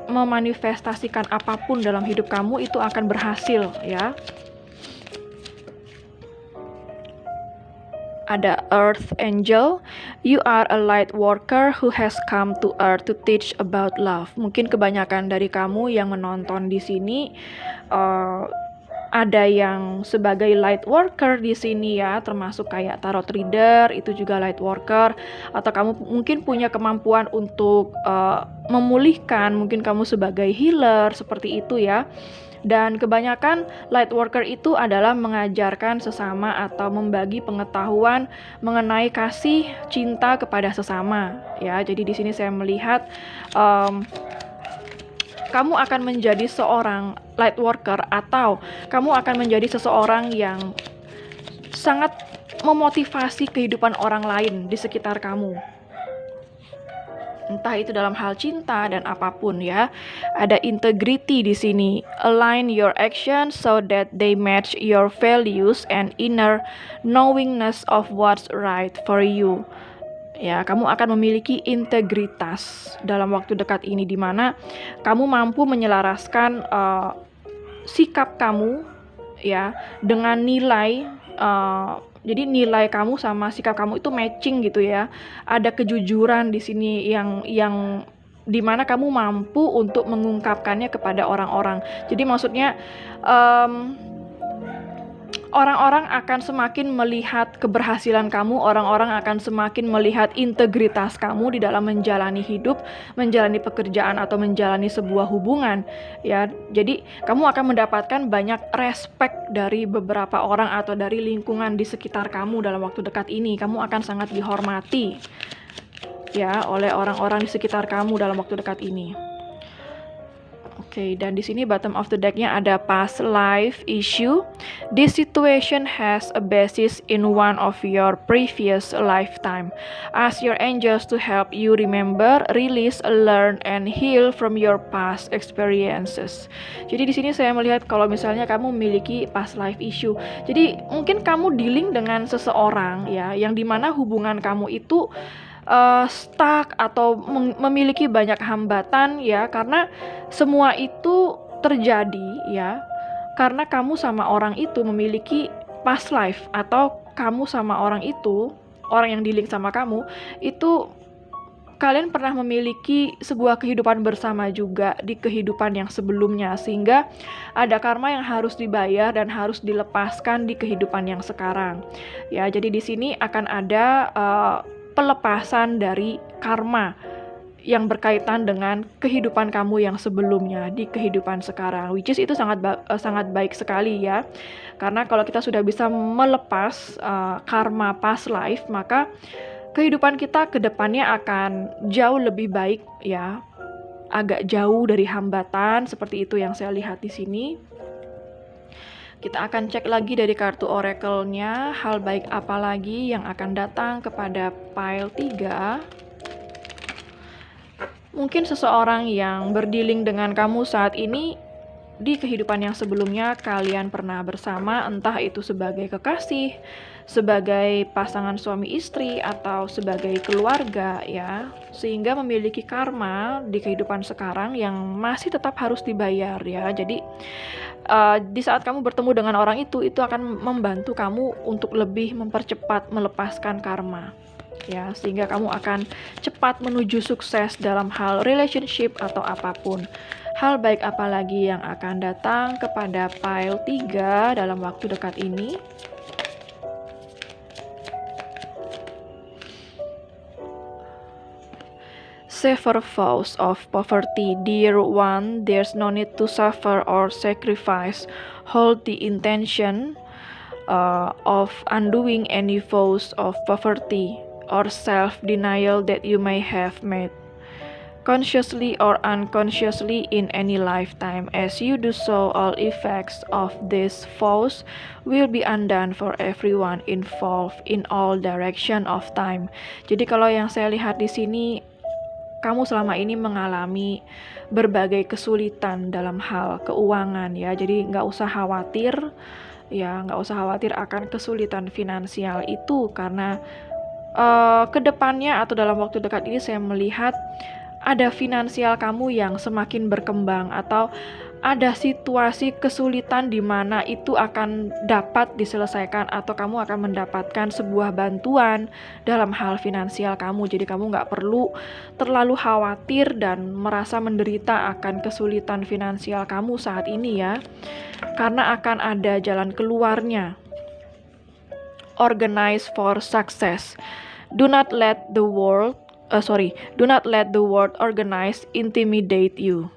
memanifestasikan apapun dalam hidup kamu itu akan berhasil ya. Ada Earth Angel, you are a light worker who has come to Earth to teach about love. Mungkin kebanyakan dari kamu yang menonton di sini ada yang sebagai light worker di sini ya, termasuk kayak tarot reader itu juga light worker, atau kamu mungkin punya kemampuan untuk memulihkan, mungkin kamu sebagai healer seperti itu ya. Dan kebanyakan light worker itu adalah mengajarkan sesama atau membagi pengetahuan mengenai kasih cinta kepada sesama ya. Jadi di sini saya melihat kamu akan menjadi seorang light worker, atau kamu akan menjadi seseorang yang sangat memotivasi kehidupan orang lain di sekitar kamu. Entah itu dalam hal cinta dan apapun ya. Ada integrity di sini. Align your actions so that they match your values and inner knowingness of what's right for you. Ya, kamu akan memiliki integritas dalam waktu dekat ini, di mana kamu mampu menyelaraskan sikap kamu ya dengan nilai, jadi nilai kamu sama sikap kamu itu matching gitu ya. Ada kejujuran di sini yang di mana kamu mampu untuk mengungkapkannya kepada orang-orang. Jadi maksudnya orang-orang akan semakin melihat keberhasilan kamu, orang-orang akan semakin melihat integritas kamu di dalam menjalani hidup, menjalani pekerjaan atau menjalani sebuah hubungan ya. Jadi kamu akan mendapatkan banyak respect dari beberapa orang atau dari lingkungan di sekitar kamu dalam waktu dekat ini. Kamu akan sangat dihormati ya oleh orang-orang di sekitar kamu dalam waktu dekat ini. Oke, dan di sini bottom of the deck-nya ada past life issue. This situation has a basis in one of your previous lifetime. Ask your angels to help you remember, release, learn, and heal from your past experiences. Jadi di sini saya melihat kalau misalnya kamu memiliki past life issue. Jadi mungkin kamu dealing dengan seseorang ya, yang dimana hubungan kamu itu stuck atau memiliki banyak hambatan ya, karena semua itu terjadi ya karena kamu sama orang itu memiliki past life, atau kamu sama orang itu, orang yang dealing sama kamu itu, kalian pernah memiliki sebuah kehidupan bersama juga di kehidupan yang sebelumnya, sehingga ada karma yang harus dibayar dan harus dilepaskan di kehidupan yang sekarang ya. Jadi di sini akan ada pelepasan dari karma yang berkaitan dengan kehidupan kamu yang sebelumnya di kehidupan sekarang, which is itu sangat baik sekali ya. Karena kalau kita sudah bisa melepas karma past life, maka kehidupan kita ke depannya akan jauh lebih baik ya. Agak jauh dari hambatan, seperti itu yang saya lihat di sini. Kita akan cek lagi dari kartu oracle-nya, hal baik apa lagi yang akan datang kepada pile 3. Mungkin seseorang yang berdealing dengan kamu saat ini, di kehidupan yang sebelumnya kalian pernah bersama, entah itu sebagai kekasih, sebagai pasangan suami istri, atau sebagai keluarga ya, sehingga memiliki karma di kehidupan sekarang yang masih tetap harus dibayar ya. Jadi di saat kamu bertemu dengan orang itu akan membantu kamu untuk lebih mempercepat melepaskan karma ya, sehingga kamu akan cepat menuju sukses dalam hal relationship atau apapun. Hal baik apa lagi yang akan datang kepada pile 3 dalam waktu dekat ini? Sever vows of poverty. Dear one, there's no need to suffer or sacrifice. Hold the intention of undoing any vows of poverty or self-denial that you may have made. consciously or unconsciously in any lifetime. As you do so, all effects of this vows will be undone for everyone involved in all direction of time. Jadi kalau yang saya lihat di sini, kamu selama ini mengalami berbagai kesulitan dalam hal keuangan ya. Jadi nggak usah khawatir akan kesulitan finansial itu, karena kedepannya atau dalam waktu dekat ini saya melihat ada finansial kamu yang semakin berkembang, atau ada situasi kesulitan di mana itu akan dapat diselesaikan, atau kamu akan mendapatkan sebuah bantuan dalam hal finansial kamu. Jadi kamu nggak perlu terlalu khawatir dan merasa menderita akan kesulitan finansial kamu saat ini ya, karena akan ada jalan keluarnya. Organize for success. Do not let the world organize intimidate you,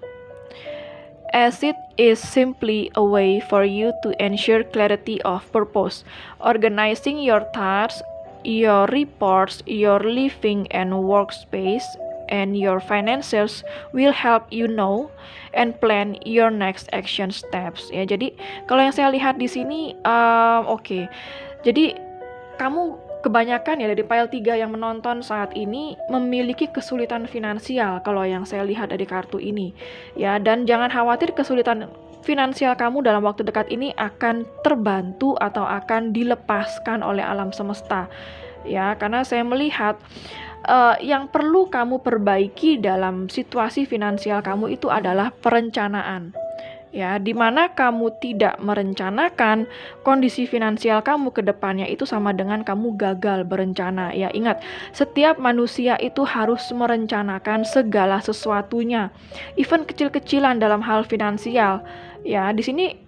as it is simply a way for you to ensure clarity of purpose. Organizing your tasks, your reports, your living and workspace, and your finances will help you know and plan your next action steps. Ya, jadi kalau yang saya lihat di sini, oke. Jadi kamu kebanyakan ya dari pile 3 yang menonton saat ini memiliki kesulitan finansial kalau yang saya lihat dari kartu ini. Ya, dan jangan khawatir, kesulitan finansial kamu dalam waktu dekat ini akan terbantu atau akan dilepaskan oleh alam semesta. Ya, karena saya melihat yang perlu kamu perbaiki dalam situasi finansial kamu itu adalah perencanaan. Ya, di mana kamu tidak merencanakan kondisi finansial kamu ke depannya, itu sama dengan kamu gagal berencana. Ya, ingat, setiap manusia itu harus merencanakan segala sesuatunya, even kecil-kecilan dalam hal finansial. Ya, di sini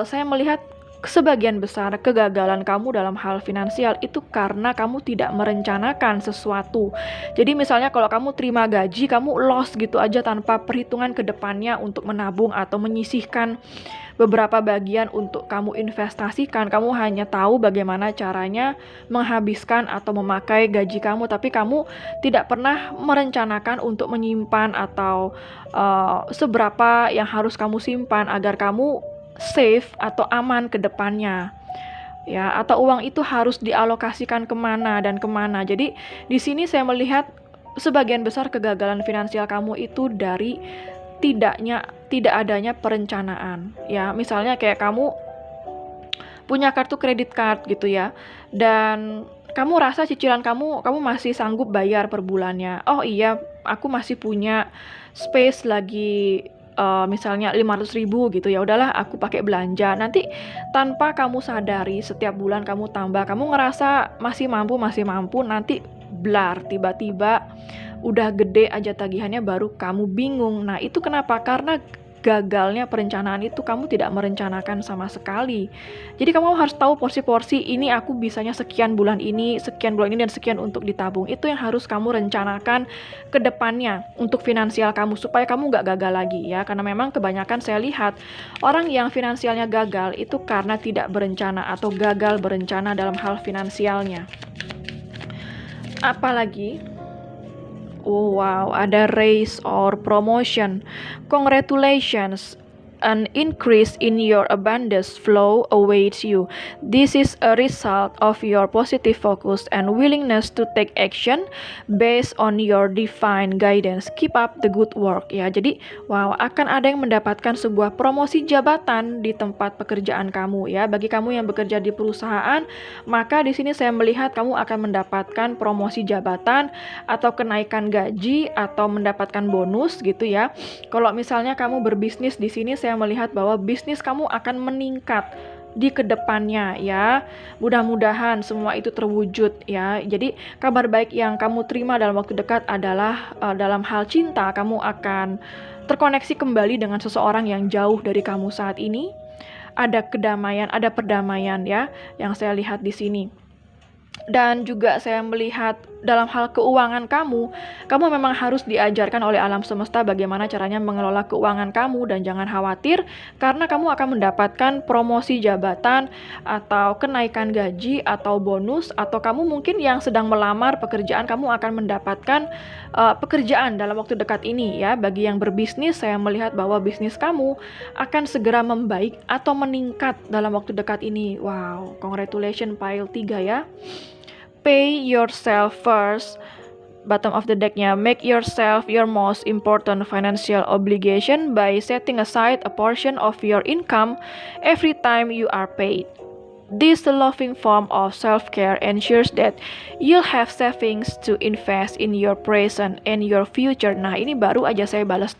saya melihat sebagian besar kegagalan kamu dalam hal finansial itu karena kamu tidak merencanakan sesuatu. Jadi misalnya kalau kamu terima gaji, kamu loss gitu aja tanpa perhitungan ke depannya untuk menabung atau menyisihkan beberapa bagian untuk kamu investasikan. Kamu hanya tahu bagaimana caranya menghabiskan atau memakai gaji kamu, tapi kamu tidak pernah merencanakan untuk menyimpan atau seberapa yang harus kamu simpan agar kamu safe atau aman ke depannya. Ya, atau uang itu harus dialokasikan kemana dan kemana. Jadi di sini saya melihat sebagian besar kegagalan finansial kamu itu dari tidak adanya perencanaan. Ya, misalnya kayak kamu punya kartu kredit card gitu ya, dan kamu rasa cicilan kamu masih sanggup bayar per bulannya. Oh iya, aku masih punya space lagi misalnya 500.000 gitu, ya udahlah aku pakai belanja. Nanti tanpa kamu sadari setiap bulan kamu tambah, kamu ngerasa masih mampu, nanti blar, tiba-tiba udah gede aja tagihannya, baru kamu bingung. Nah, itu kenapa? Karena gagalnya perencanaan itu, kamu tidak merencanakan sama sekali. Jadi kamu harus tahu porsi-porsi, ini aku bisanya sekian bulan ini, dan sekian untuk ditabung. Itu yang harus kamu rencanakan ke depannya untuk finansial kamu, supaya kamu nggak gagal lagi ya. Karena memang kebanyakan saya lihat orang yang finansialnya gagal itu karena tidak berencana atau gagal berencana dalam hal finansialnya. Apalagi oh wow, ada raise or promotion. Congratulations, an increase in your abundance flow awaits you. This is a result of your positive focus and willingness to take action based on your divine guidance. Keep up the good work. Ya, jadi wow, akan ada yang mendapatkan sebuah promosi jabatan di tempat pekerjaan kamu ya. Bagi kamu yang bekerja di perusahaan, maka di sini saya melihat kamu akan mendapatkan promosi jabatan atau kenaikan gaji atau mendapatkan bonus gitu ya. Kalau misalnya kamu berbisnis, di sini saya melihat bahwa bisnis kamu akan meningkat di kedepannya ya. Mudah-mudahan semua itu terwujud ya. Jadi kabar baik yang kamu terima dalam waktu dekat adalah dalam hal cinta, kamu akan terkoneksi kembali dengan seseorang yang jauh dari kamu saat ini. Ada kedamaian, ada perdamaian ya yang saya lihat di sini. Dan juga saya melihat dalam hal keuangan kamu memang harus diajarkan oleh alam semesta bagaimana caranya mengelola keuangan kamu, dan jangan khawatir karena kamu akan mendapatkan promosi jabatan atau kenaikan gaji atau bonus, atau kamu mungkin yang sedang melamar pekerjaan, kamu akan mendapatkan pekerjaan dalam waktu dekat ini ya. Bagi yang berbisnis, saya melihat bahwa bisnis kamu akan segera membaik atau meningkat dalam waktu dekat ini. Wow, congratulations pile 3 ya. Pay yourself first. Bottom of the decknya, make yourself your most important financial obligation by setting aside a portion of your income every time you are paid. This loving form of self-care ensures that you'll have savings to invest in your present and your future. Nah, ini baru aja saya bahas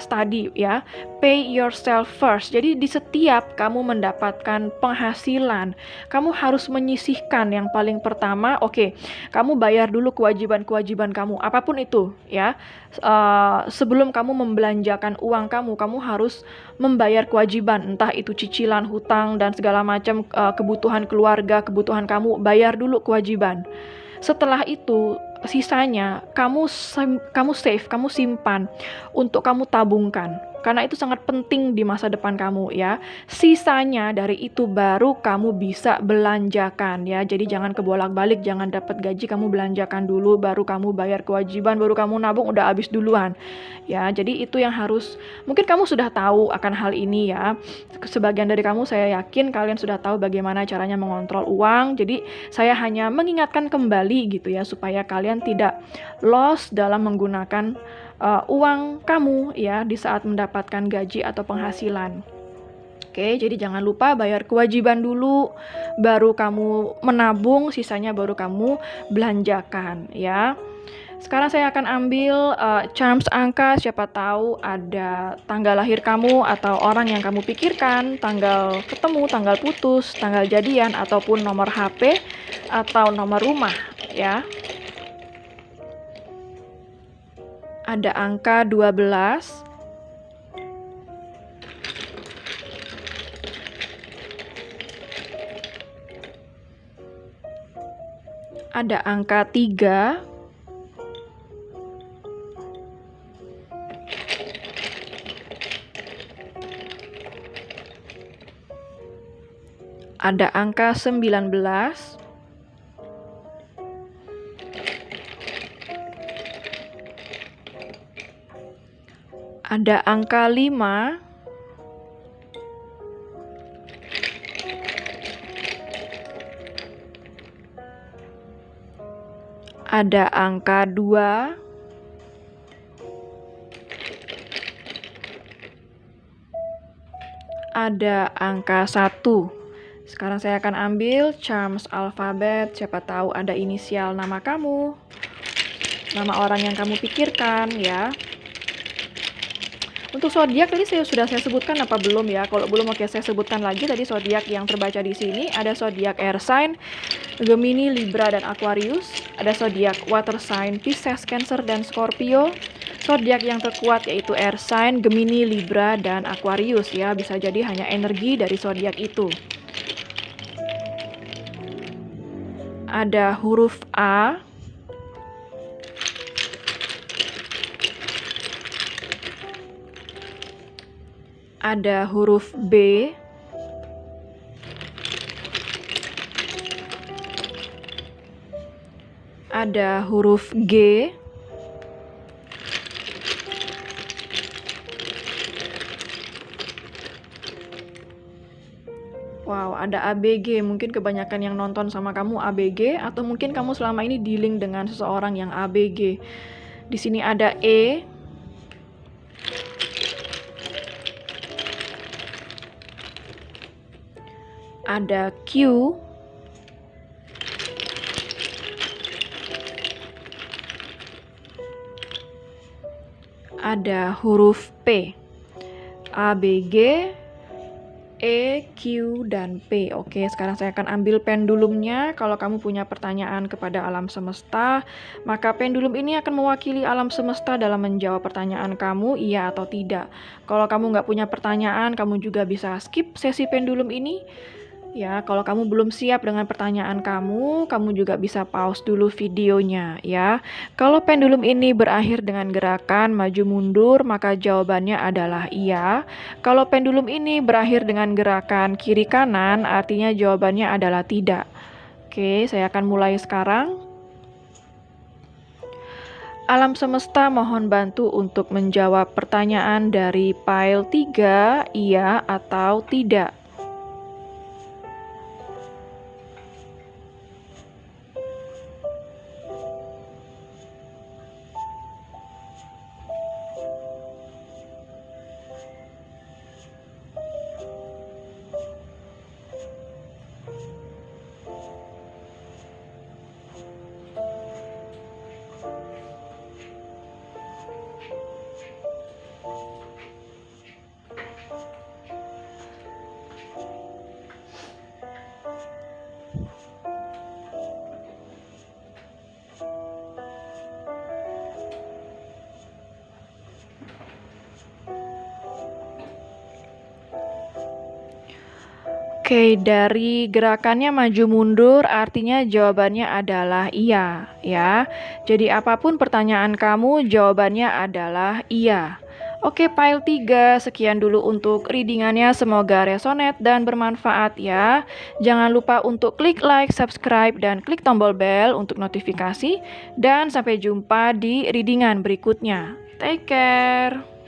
tadi ya. Pay yourself first. Jadi di setiap kamu mendapatkan penghasilan, kamu harus menyisihkan yang paling pertama, oke, kamu bayar dulu kewajiban-kewajiban kamu, apapun itu ya. Sebelum kamu membelanjakan uang kamu harus membayar kewajiban, entah itu cicilan, hutang, dan segala macam kebutuhan keluarga, kebutuhan kamu, bayar dulu kewajiban. Setelah itu, sisanya kamu save, kamu simpan untuk kamu tabungkan. Karena itu sangat penting di masa depan kamu ya. Sisanya dari itu baru kamu bisa belanjakan ya. Jadi jangan kebolak-balik, jangan dapat gaji kamu belanjakan dulu, baru kamu bayar kewajiban, baru kamu nabung, udah habis duluan. Ya, jadi itu yang harus, mungkin kamu sudah tahu akan hal ini ya. Sebagian dari kamu saya yakin kalian sudah tahu bagaimana caranya mengontrol uang. Jadi saya hanya mengingatkan kembali gitu ya, supaya kalian tidak loss dalam menggunakan uang kamu ya di saat mendapatkan gaji atau penghasilan. Oke, jadi jangan lupa bayar kewajiban dulu, baru kamu menabung, sisanya baru kamu belanjakan ya. Sekarang saya akan ambil charms angka, siapa tahu ada tanggal lahir kamu atau orang yang kamu pikirkan, tanggal ketemu, tanggal putus, tanggal jadian, ataupun nomor HP atau nomor rumah ya. Ada angka 12, ada angka 3, ada angka 19, ada angka 5, ada angka 2, ada angka 1. Sekarang saya akan ambil charms alfabet, siapa tahu ada inisial nama kamu, nama orang yang kamu pikirkan ya. Untuk zodiak tadi sudah saya sebutkan apa belum ya? Kalau belum, oke, saya sebutkan lagi. Tadi zodiak yang terbaca di sini ada zodiak air sign, Gemini, Libra, dan Aquarius. Ada zodiak water sign, Pisces, Cancer, dan Scorpio. Zodiak yang terkuat yaitu air sign, Gemini, Libra, dan Aquarius ya. Bisa jadi hanya energi dari zodiak itu. Ada huruf A, ada huruf B, ada huruf G, wow, ada ABG. Mungkin kebanyakan yang nonton sama kamu ABG, atau mungkin kamu selama ini dealing dengan seseorang yang ABG. Di sini ada E, ada Q, ada huruf P. A, B, G, E, Q, dan P. Oke, sekarang saya akan ambil pendulumnya. Kalau kamu punya pertanyaan kepada alam semesta, maka pendulum ini akan mewakili alam semesta dalam menjawab pertanyaan kamu, iya atau tidak. Kalau kamu nggak punya pertanyaan, kamu juga bisa skip sesi pendulum ini. Ya, kalau kamu belum siap dengan pertanyaan kamu juga bisa pause dulu videonya ya. Kalau pendulum ini berakhir dengan gerakan maju mundur, maka jawabannya adalah iya. Kalau pendulum ini berakhir dengan gerakan kiri kanan, artinya jawabannya adalah tidak. Oke, saya akan mulai sekarang. Alam semesta mohon bantu untuk menjawab pertanyaan dari file 3, iya atau tidak. Oke, dari gerakannya maju mundur artinya jawabannya adalah iya, ya. Jadi apapun pertanyaan kamu, jawabannya adalah iya. Oke, file 3, sekian dulu untuk readingannya. Semoga resonate dan bermanfaat ya. Jangan lupa untuk klik like, subscribe, dan klik tombol bell untuk notifikasi. Dan sampai jumpa di readingan berikutnya. Take care.